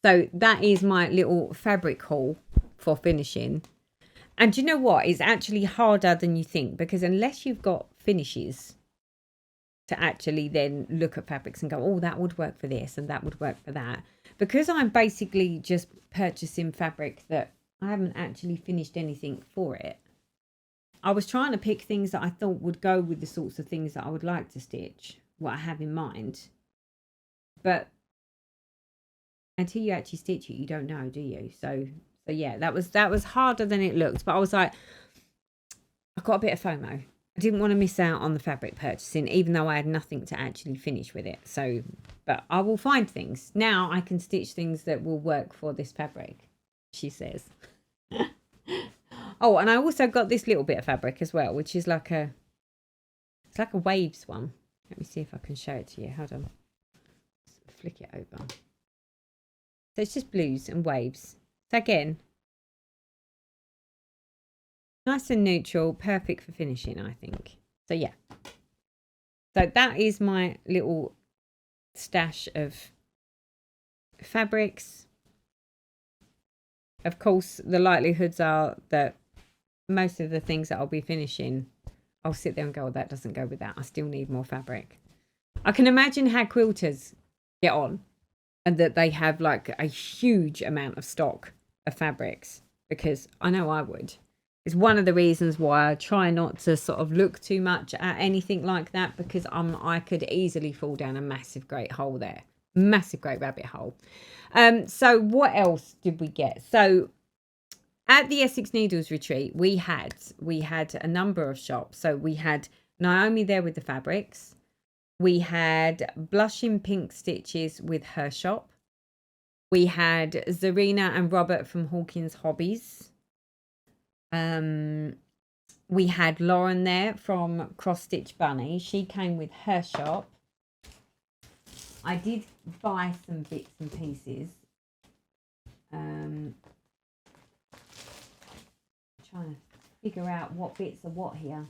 So that is my little fabric haul for finishing. And do you know what? It's actually harder than you think, because unless you've got finishes to actually then look at fabrics and go, oh, that would work for this and that would work for that. Because I'm basically just purchasing fabric that I haven't actually finished anything for it. I was trying to pick things that I thought would go with the sorts of things that I would like to stitch, what I have in mind. But until you actually stitch it, you don't know, do you? So yeah, that was harder than it looked. But I was like, I got a bit of FOMO. I didn't want to miss out on the fabric purchasing, even though I had nothing to actually finish with it. So, but I will find things. Now I can stitch things that will work for this fabric, she says. Oh, and I also got this little bit of fabric as well, which is like it's like a waves one. Let me see if I can show it to you. Hold on. Let's flick it over. So it's just blues and waves. So again, nice and neutral, perfect for finishing, I think. So yeah. So that is my little stash of fabrics. Of course, the likelihoods are that most of the things that I'll be finishing, I'll sit there and go, oh, that doesn't go with that. I still need more fabric. I can imagine how quilters get on, and that they have like a huge amount of stock of fabrics, because I know I would. It's one of the reasons why I try not to sort of look too much at anything like that, because I could easily fall down a massive great hole there. Massive great rabbit hole. So what else did we get? So at the Essex Needles retreat, we had a number of shops. So we had Naomi there with the fabrics. We had Blushing Pink Stitches with her shop. We had Zarina and Robert from Hawkins Hobbies. We had Lauren there from Cross Stitch Bunny. She came with her shop. I did buy some bits and pieces. Trying to figure out what bits are what here.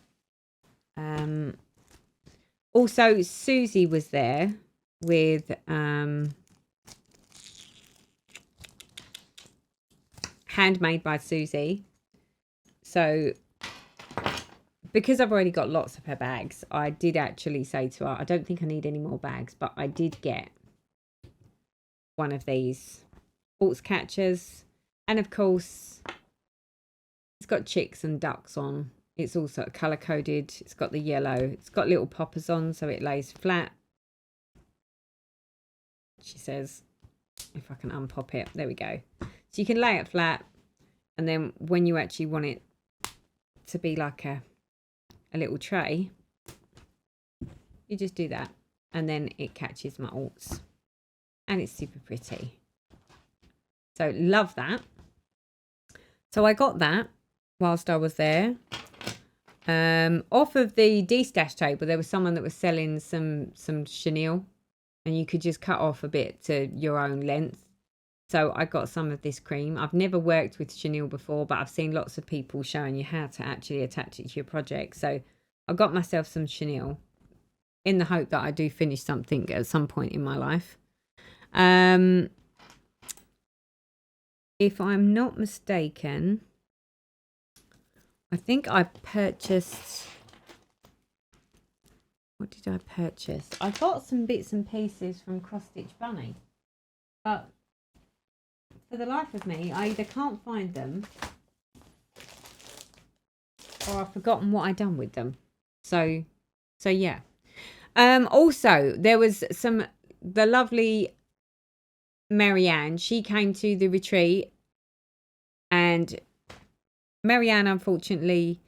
Also, Susie was there with Handmade by Susie. So because I've already got lots of her bags, I did actually say to her, I don't think I need any more bags, but I did get one of these sports catchers. And of course, it's got chicks and ducks on. It's also colour coded. It's got the yellow. It's got little poppers on, so it lays flat. She says, if I can unpop it, there we go. So you can lay it flat, and then when you actually want it to be like a little tray, you just do that, and then it catches my alts, and it's super pretty. So love that. So I got that whilst I was there. Off of the de-stash table, there was someone that was selling some chenille, and you could just cut off a bit to your own length. So I got some of this cream. I've never worked with chenille before, but I've seen lots of people showing you how to actually attach it to your project. So I got myself some chenille in the hope that I do finish something at some point in my life. If I'm not mistaken, I think I purchased... What did I purchase? I got some bits and pieces from Cross Stitch Bunny, but for the life of me, I either can't find them or I've forgotten what I done with them. So yeah. Also, there was the lovely Marianne. She came to the retreat, and Marianne unfortunately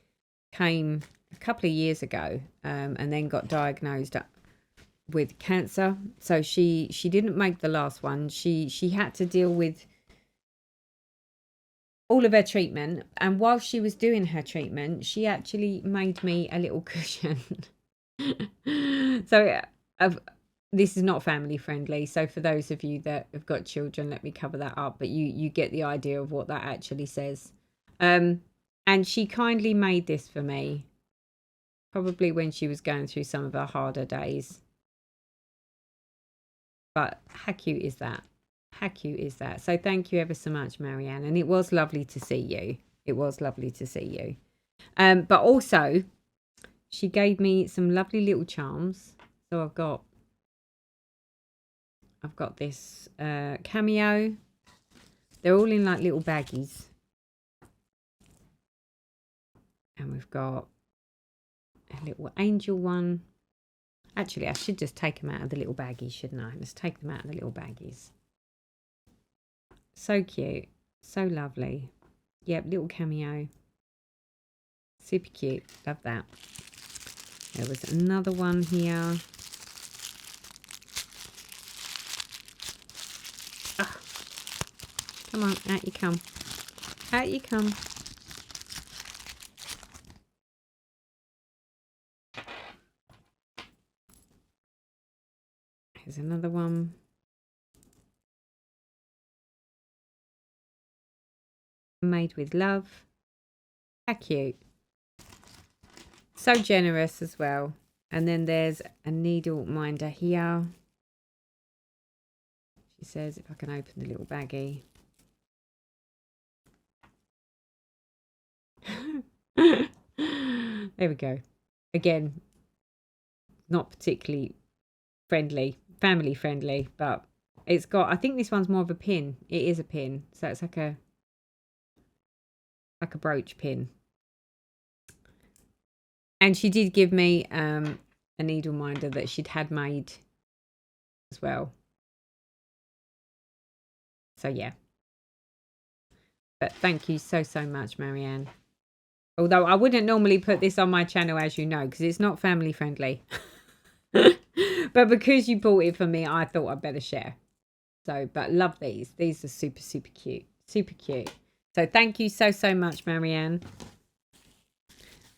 came a couple of years ago, and then got diagnosed with cancer. So she didn't make the last one. She had to deal with all of her treatment, and while she was doing her treatment, she actually made me a little cushion. So this is not family friendly, so for those of you that have got children, let me cover that up, but you get the idea of what that actually says. And she kindly made this for me, probably when she was going through some of her harder days. But how cute is that? How cute is that? So thank you ever so much, Marianne. And it was lovely to see you. It was lovely to see you. But also, she gave me some lovely little charms. So I've got this cameo. They're all in like little baggies. And we've got a little angel one. Actually, I should just take them out of the little baggies, shouldn't I? Let's take them out of the little baggies. So cute. So lovely. Yep, little cameo. Super cute. Love that. There was another one here. Oh. Come on, out you come. Out you come. Here's another one. Made with love. How cute. So generous as well. And then there's a needle minder here. She says if I can open the little baggie. There we go. Again, not particularly friendly, family friendly, but it's got, I think this one's more of a pin. It is a pin. So it's like a brooch pin. And she did give me a needle minder that she'd had made as well. So yeah. But thank you so much, Marianne. Although I wouldn't normally put this on my channel, as you know, because it's not family friendly. But because you bought it for me, I thought I'd better share. So, but love these. These are super cute. Super cute. So thank you so much, Marianne.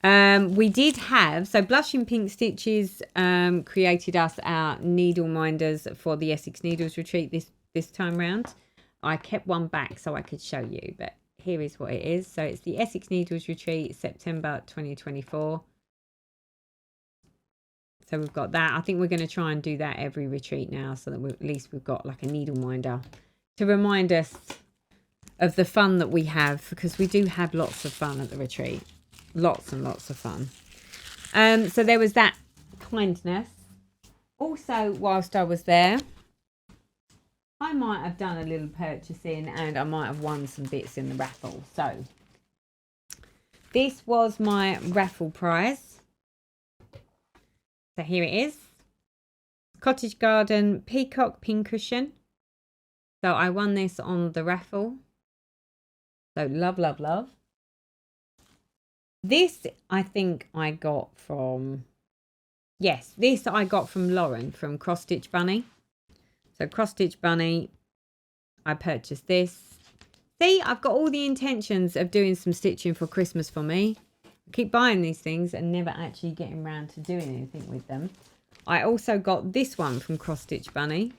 We did have, so Blushing Pink Stitches created us our needle minders for the Essex Needles retreat this time round. I kept one back so I could show you, but here is what it is. So it's the Essex Needles retreat, September 2024. So we've got that. I think we're going to try and do that every retreat now, so that at least we've got like a needle minder to remind us of the fun that we have, because we do have lots of fun at the retreat. Lots and lots of fun. So there was that kindness. Also, whilst I was there, I might have done a little purchasing and I might have won some bits in the raffle. So this was my raffle prize. So here it is. Cottage Garden Peacock Pincushion. So I won this on the raffle. So love. This I think I got from, yes, this I got from Lauren from Cross Stitch Bunny. So Cross Stitch Bunny, I purchased this. See, I've got all the intentions of doing some stitching for Christmas for me. I keep buying these things and never actually getting around to doing anything with them. I also got this one from Cross Stitch Bunny.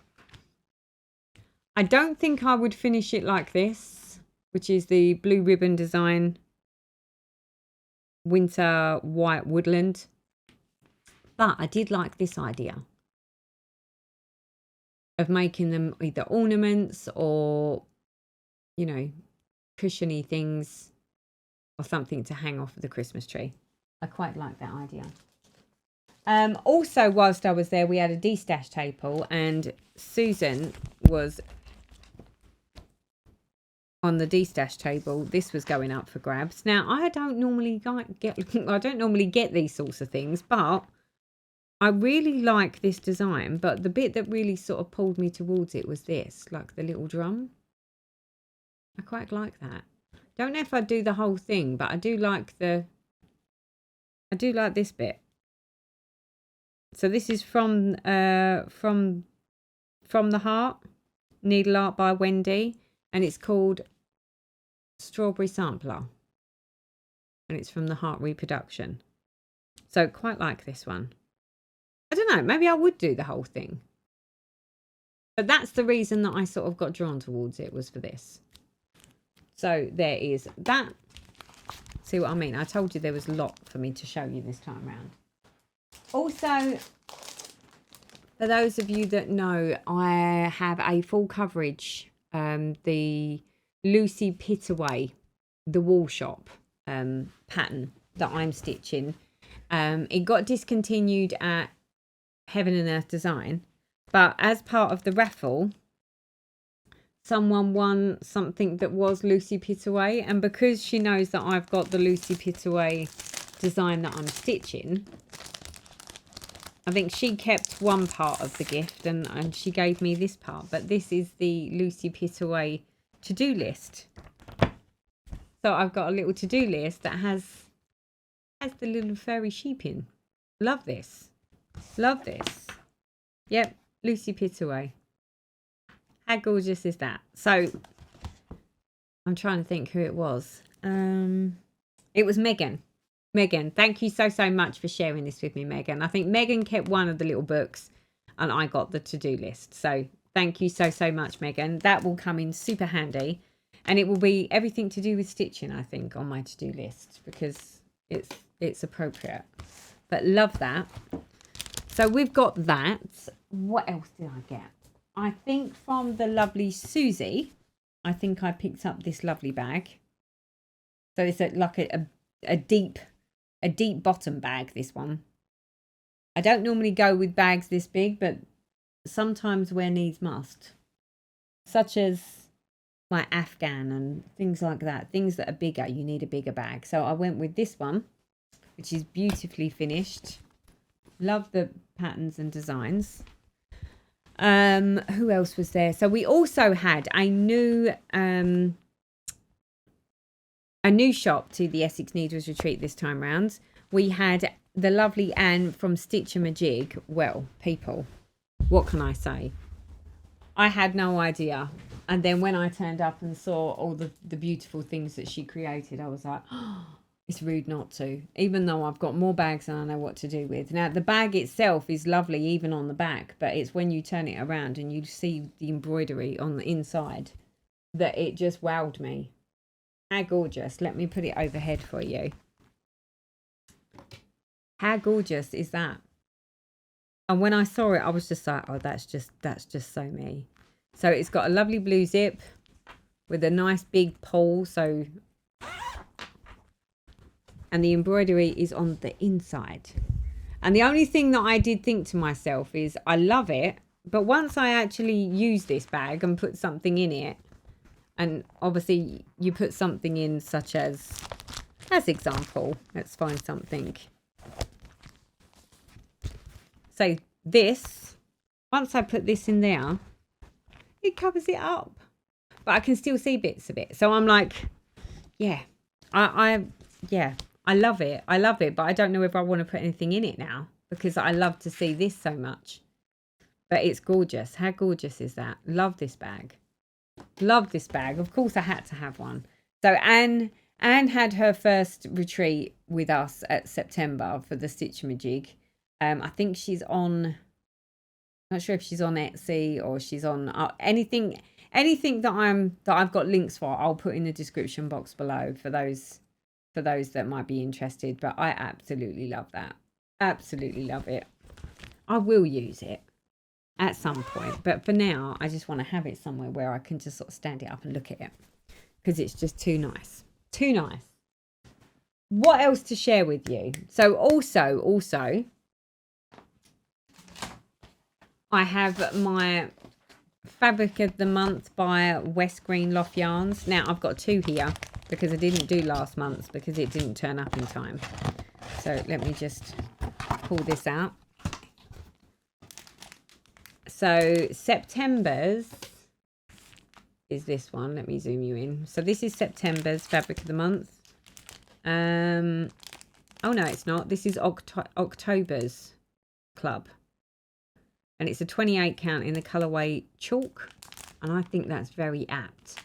I don't think I would finish it like this, which is the blue ribbon design winter white woodland. But I did like this idea of making them either ornaments or, you know, cushiony things or something to hang off of the Christmas tree. I quite like that idea. Also, whilst I was there, we had a de-stash table and Susan was on the de-stash table. This was going up for grabs. Now, I don't normally get these sorts of things, but I really like this design. But the bit that really sort of pulled me towards it was this, like the little drum. I quite like that. Don't know if I'd do the whole thing, but I do like this bit. So this is from the Heart, needle art by Wendy, and it's called Strawberry Sampler, and it's from the Heart Reproduction. So quite like this one. I don't know, maybe I would do the whole thing, but that's the reason that I sort of got drawn towards it, was for this. So there is that. See what I mean? I told you there was a lot for me to show you this time around. Also, for those of you that know, I have a full coverage, the Lucy Pittaway, the wall shop pattern that I'm stitching. It got discontinued at Heaven and Earth Design, but as part of the raffle, someone won something that was Lucy Pittaway, and because she knows that I've got the Lucy Pittaway design that I'm stitching, I think she kept one part of the gift and she gave me this part. But this is the Lucy Pittaway to-do list. So I've got a little to-do list that has the little furry sheep in. Love this. Love this. Yep, Lucy Pittaway. How gorgeous is that? So I'm trying to think who it was. It was Megan. Megan, thank you so much for sharing this with me, Megan. I think Megan kept one of the little books and I got the to-do list. So thank you so much, Megan. That will come in super handy, and it will be everything to do with stitching, I think, on my to-do list, because it's appropriate. But love that. So we've got that. What else did I get? I think from the lovely Susie, I think I picked up this lovely bag. So it's like a deep bottom bag, this one. I don't normally go with bags this big, but sometimes where needs must, such as my Afghan and things like that, things that are bigger, you need a bigger bag. So I went with this one, which is beautifully finished. Love the patterns and designs. Who else was there? So we also had a new shop to the Essex Needles Retreat this time round. We had the lovely Anne from Stitch and Majig. Well, people, what can I say? I had no idea. And then when I turned up and saw all the beautiful things that she created, I was like, oh, it's rude not to, even though I've got more bags than I know what to do with. Now, the bag itself is lovely, even on the back, but it's when you turn it around and you see the embroidery on the inside that it just wowed me. How gorgeous. Let me put it overhead for you. How gorgeous is that? And when I saw it, I was just like, oh, that's just so me. So it's got a lovely blue zip with a nice big pole. So, and the embroidery is on the inside. And the only thing that I did think to myself is, I love it, but once I actually use this bag and put something in it, and obviously you put something in, such as example, let's find something. So this, once I put this in there, it covers it up, but I can still see bits of it. So I'm like, yeah, I love it. I love it, but I don't know if I want to put anything in it now, because I love to see this so much. But it's gorgeous. How gorgeous is that? Love this bag. Love this bag. Of course, I had to have one. So Anne had her first retreat with us at September for the Stitchamajig. I think she's on. Not sure if she's on Etsy or she's on anything that I've got links for. I'll put in the description box below for those that might be interested. But I absolutely love that. Absolutely love it. I will use it at some point, but for now I just want to have it somewhere where I can just sort of stand it up and look at it, because it's just too nice. What else to share with you? So also I have my fabric of the month by West Green Loft Yarns. Now I've got 2 here because I didn't do last month's because it didn't turn up in time. So let me just pull this out. So September's is this one. Let me zoom you in. So this is September's fabric of the month. Oh no, it's not. This is October's club. And it's a 28 count in the colourway chalk. And I think that's very apt.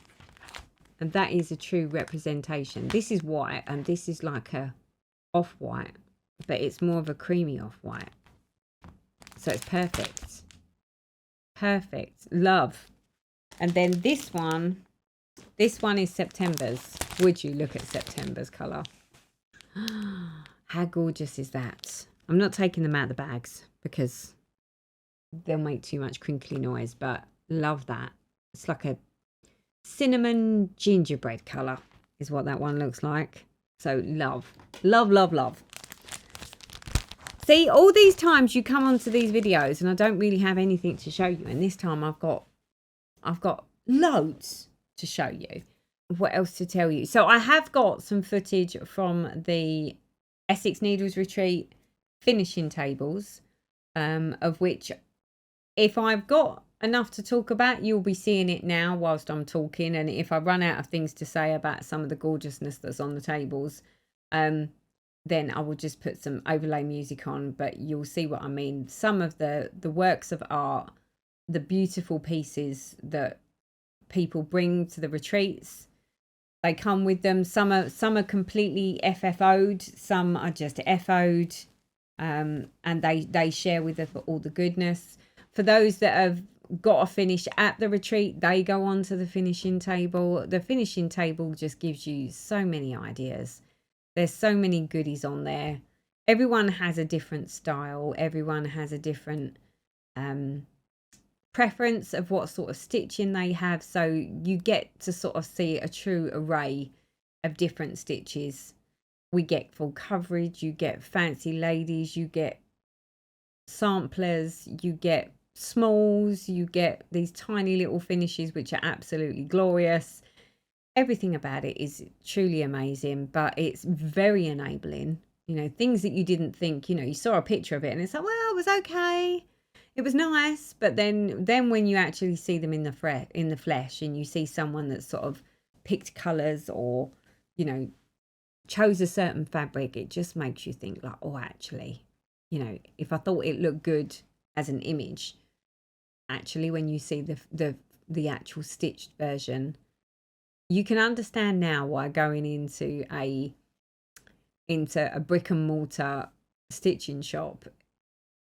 And that is a true representation. This is white and this is like a off-white. But it's more of a creamy off-white. So it's perfect. Perfect. Love. And then this one is September's. Would you look at September's colour? How gorgeous is that? I'm not taking them out of the bags because they'll make too much crinkly noise, but love that. It's like a cinnamon gingerbread colour is what that one looks like. So love. Love, love, love. See, all these times you come onto these videos and I don't really have anything to show you. And this time I've got loads to show you. What else to tell you? So I have got some footage from the Essex Needles Retreat finishing tables, of which if I've got enough to talk about, you'll be seeing it now whilst I'm talking. And if I run out of things to say about some of the gorgeousness that's on the tables, then I will just put some overlay music on, but you'll see what I mean. Some of the works of art, the beautiful pieces that people bring to the retreats, they come with them. Some are completely FFO'd, some are just FO'd, and they share with us all the goodness. For those that have got a finish at the retreat, they go on to the finishing table. The finishing table just gives you so many ideas. There's so many goodies on there. Everyone has a different style. Everyone has a different preference of what sort of stitching they have. So you get to sort of see a true array of different stitches. We get full coverage. You get fancy ladies. You get samplers. You get smalls. You get these tiny little finishes, which are absolutely glorious. Everything about it is truly amazing, but it's very enabling. You know, things that you didn't think, you know, you saw a picture of it and it's like, well, it was okay. It was nice. But then when you actually see them in the flesh and you see someone that's sort of picked colours or, you know, chose a certain fabric, it just makes you think like, oh, actually, you know, if I thought it looked good as an image, actually, when you see the actual stitched version, you can understand now why going into a brick and mortar stitching shop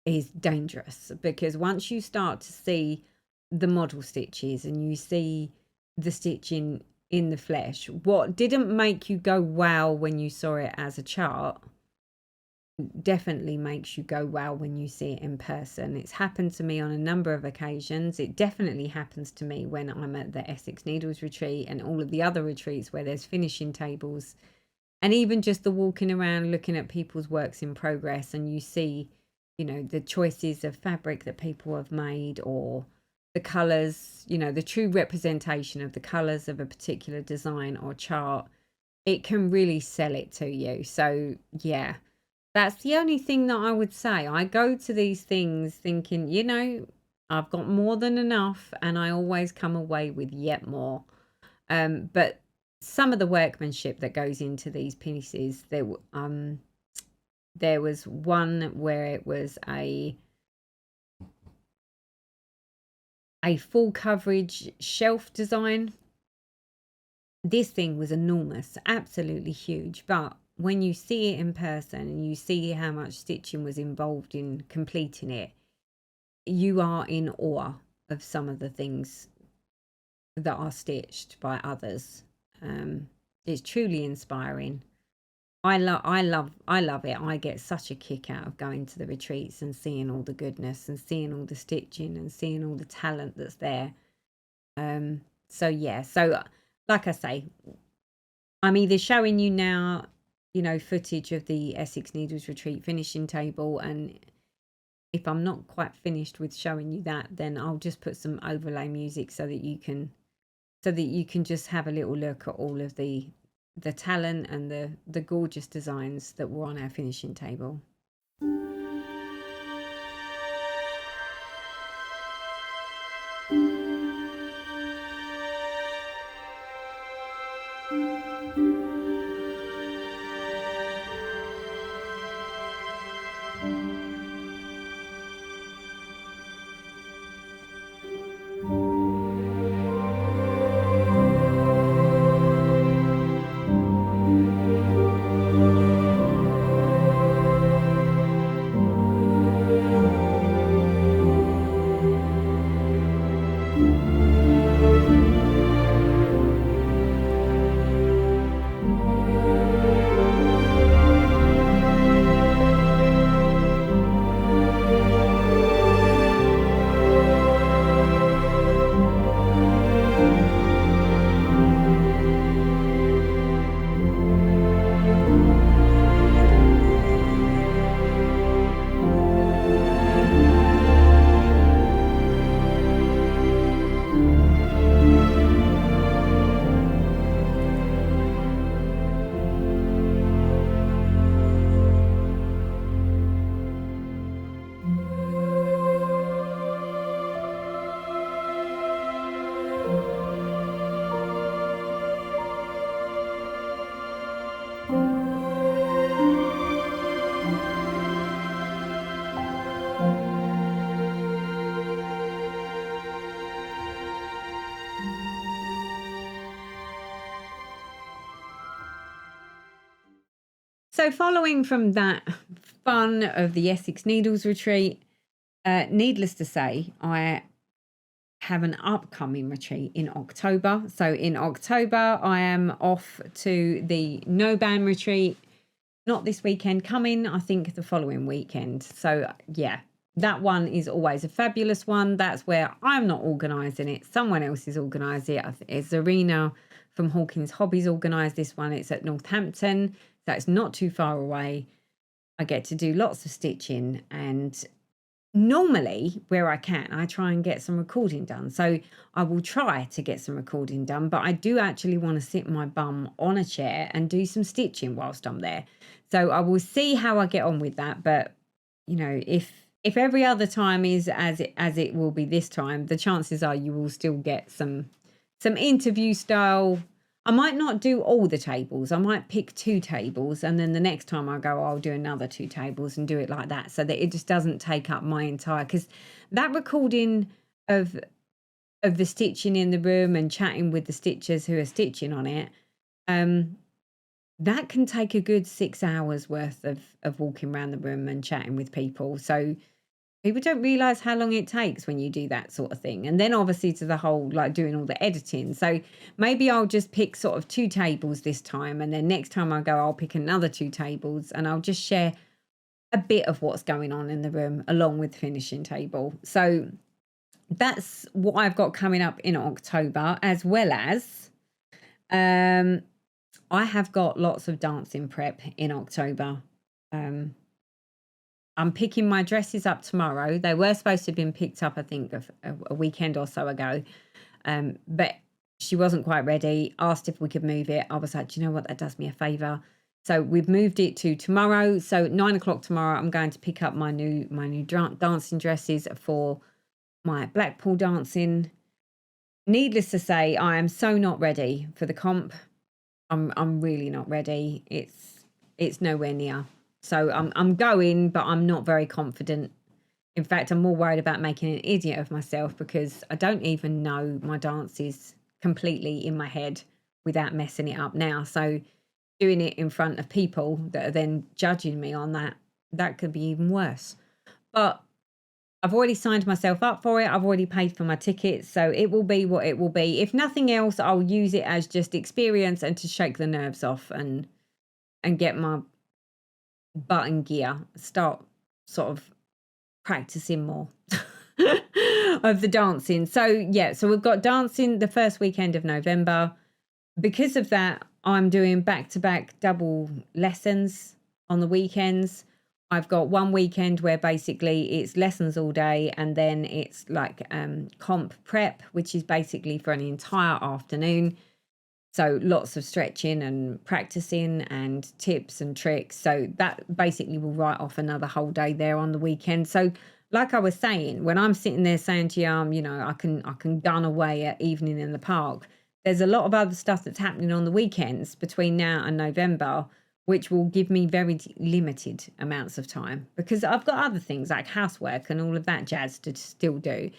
is dangerous, because once you start to see the model stitches and you see the stitching in the flesh, what didn't make you go wow when you saw it as a chart definitely makes you go wow when you see it in person. It's happened to me on a number of occasions. It definitely happens to me when I'm at the Essex Needles Retreat and all of the other retreats where there's finishing tables, and even just the walking around looking at people's works in progress, and you see, you know, the choices of fabric that people have made, or the colours, you know, the true representation of the colours of a particular design or chart. It can really sell it to you. So yeah, that's the only thing that I would say. I go to these things thinking, you know, I've got more than enough, and I always come away with yet more. But some of the workmanship that goes into these pieces, there was one where it was a full coverage shelf design. This thing was enormous, absolutely huge, but when you see it in person and you see how much stitching was involved in completing it, you are in awe of some of the things that are stitched by others. It's truly inspiring. I love it. I get such a kick out of going to the retreats and seeing all the goodness and seeing all the stitching and seeing all the talent that's there. So yeah, so like I say, I'm either showing you now, footage of the Essex Needles Retreat finishing table, and if I'm not quite finished with showing you that, then I'll just put some overlay music so that you can just have a little look at all of the talent and the gorgeous designs that were on our finishing table. So following from that fun of the Essex Needles Retreat, needless to say, I have an upcoming retreat in October. So in October, I am off to the No Band Retreat. Not this weekend coming, I think the following weekend. So yeah, that one is always a fabulous one. That's where I'm not organising it. Someone else is organising it. It's Zarina from Hawkins Hobbies organised this one. It's at Northampton. So it's not too far away. I get to do lots of stitching, and normally where I can, I try and get some recording done. So I will try to get some recording done, but I do actually want to sit my bum on a chair and do some stitching whilst I'm there. So I will see how I get on with that. But if every other time is as it will be this time, the chances are you will still get some interview style. I might not do all the tables. I might pick 2 tables, and then the next time I go, I'll do another 2 tables and do it like that, so that it just doesn't take up my entire, because that recording of the stitching in the room and chatting with the stitchers who are stitching on it, that can take a good 6 hours worth of walking around the room and chatting with people. So people don't realise how long it takes when you do that sort of thing. And then obviously to the whole, like doing all the editing. So maybe I'll just pick sort of 2 tables this time. And then next time I go, I'll pick another 2 tables, and I'll just share a bit of what's going on in the room along with the finishing table. So that's what I've got coming up in October, as well as I have got lots of dancing prep in October. I'm picking my dresses up tomorrow. They were supposed to have been picked up, I think, a weekend or so ago. But she wasn't quite ready, asked if we could move it. I was like, do you know what? That does me a favour. So we've moved it to tomorrow. So at 9 o'clock tomorrow, I'm going to pick up my new dancing dresses for my Blackpool dancing. Needless to say, I am so not ready for the comp. I'm really not ready. It's nowhere near. So I'm going, but I'm not very confident. In fact, I'm more worried about making an idiot of myself because I don't even know my dances completely in my head without messing it up now. So doing it in front of people that are then judging me on that, that could be even worse. But I've already signed myself up for it. I've already paid for my tickets. So it will be what it will be. If nothing else, I'll use it as just experience and to shake the nerves off and get my butt in gear, start sort of practicing more of the dancing. So yeah, so we've got dancing the first weekend of November. Because of that, I'm doing back-to-back double lessons on the weekends. I've got one weekend where basically it's lessons all day, and then it's like comp prep, which is basically for an entire afternoon. So lots of stretching and practicing and tips and tricks. So that basically will write off another whole day there on the weekend. So like I was saying, when I'm sitting there saying to you, you know, I can gun away at evening in the park, there's a lot of other stuff that's happening on the weekends between now and November, which will give me very limited amounts of time because I've got other things like housework and all of that jazz to still do.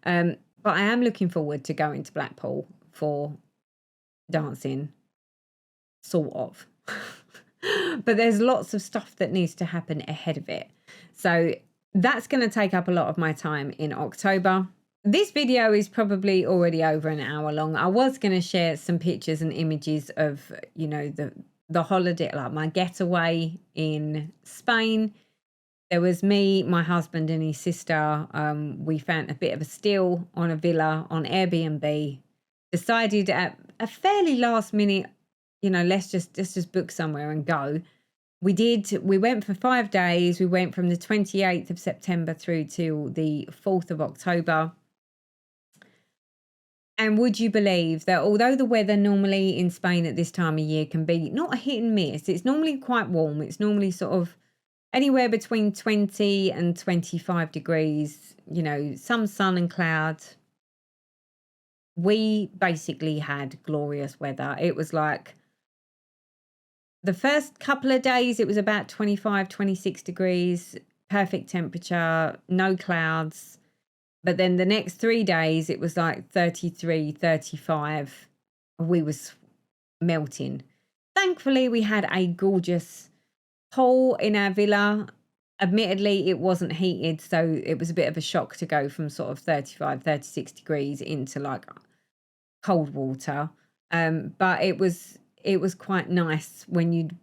But I am looking forward to going to Blackpool for dancing, sort of. But there's lots of stuff that needs to happen ahead of it. So that's going to take up a lot of my time in October. This video is probably already over an hour long. I was going to share some pictures and images of, you know, the holiday, like my getaway in Spain. There was me, my husband and his sister. We found a bit of a steal on a villa on Airbnb. Decided at a fairly last minute, you know, let's just book somewhere and go. We went for 5 days. We went from the 28th of September through to the 4th of October. And would you believe that although the weather normally in Spain at this time of year can be not a hit and miss, it's normally quite warm. It's normally sort of anywhere between 20 and 25 degrees, you know, some sun and clouds. We basically had glorious weather. It was like the first couple of days, it was about 25, 26 degrees, perfect temperature, no clouds. But then the next 3 days, it was like 33, 35. We was melting. Thankfully, we had a gorgeous pool in our villa. Admittedly, it wasn't heated, so it was a bit of a shock to go from sort of 35, 36 degrees into like cold water. But it was quite nice when you'd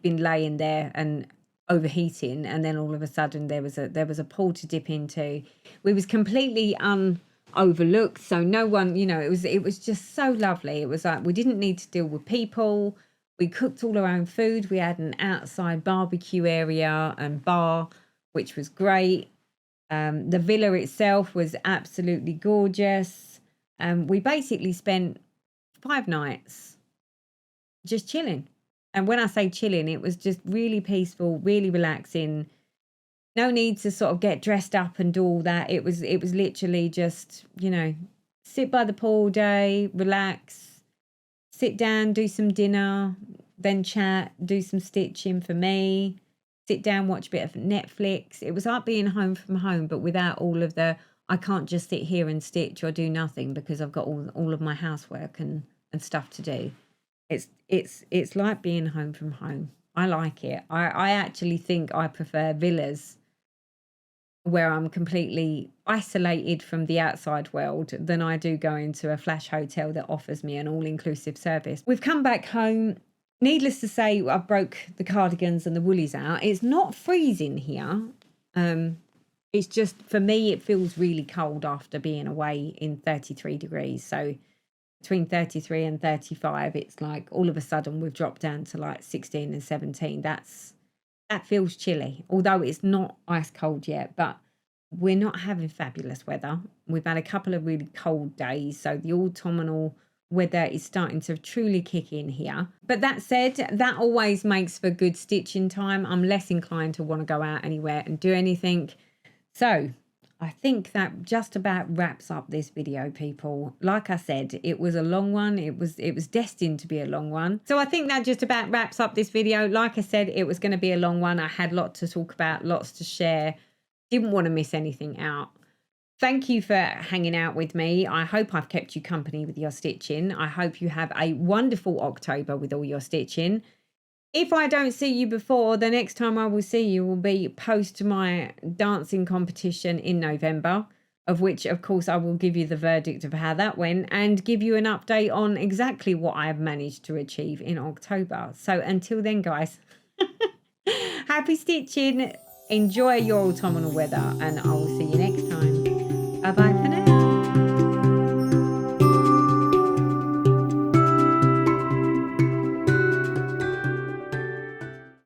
been laying there and overheating, and then all of a sudden there was a pool to dip into. We was completely overlooked, so no one, you know, it was just so lovely. It was like we didn't need to deal with people. We cooked all our own food. We had an outside barbecue area and bar, which was great. The villa itself was absolutely gorgeous. We basically spent 5 nights just chilling. And when I say chilling, it was just really peaceful, really relaxing. No need to sort of get dressed up and do all that. It was literally just, you know, sit by the pool all day, relax, sit down, do some dinner, then chat, do some stitching for me, sit down, watch a bit of Netflix. It was like being home from home, but without all of the, I can't just sit here and stitch or do nothing because I've got all of my housework and stuff to do. It's like being home from home. I like it. I actually think I prefer villas where I'm completely isolated from the outside world than I do going to a flash hotel that offers me an all-inclusive service. We've come back home. Needless to say, I broke the cardigans and the woolies out. It's not freezing here. It's just, for me, it feels really cold after being away in 33 degrees. So between 33 and 35, it's like all of a sudden we've dropped down to like 16 and 17. That feels chilly, although it's not ice cold yet, but we're not having fabulous weather. We've had a couple of really cold days, so the autumnal weather is starting to truly kick in here. But that said, that always makes for good stitching time. I'm less inclined to want to go out anywhere and do anything. So I think that just about wraps up this video, people. Like I said, it was a long one. It was destined to be a long one. So I think that just about wraps up this video. Like I said, it was going to be a long one. I had lots to talk about, lots to share. Didn't want to miss anything out. Thank you for hanging out with me. I hope I've kept you company with your stitching. I hope you have a wonderful October with all your stitching. If I don't see you before, the next time I will see you will be post my dancing competition in November, of which, of course, I will give you the verdict of how that went and give you an update on exactly what I have managed to achieve in October. So until then, guys, happy stitching. Enjoy your autumnal weather, and I will see you next time. Bye-bye.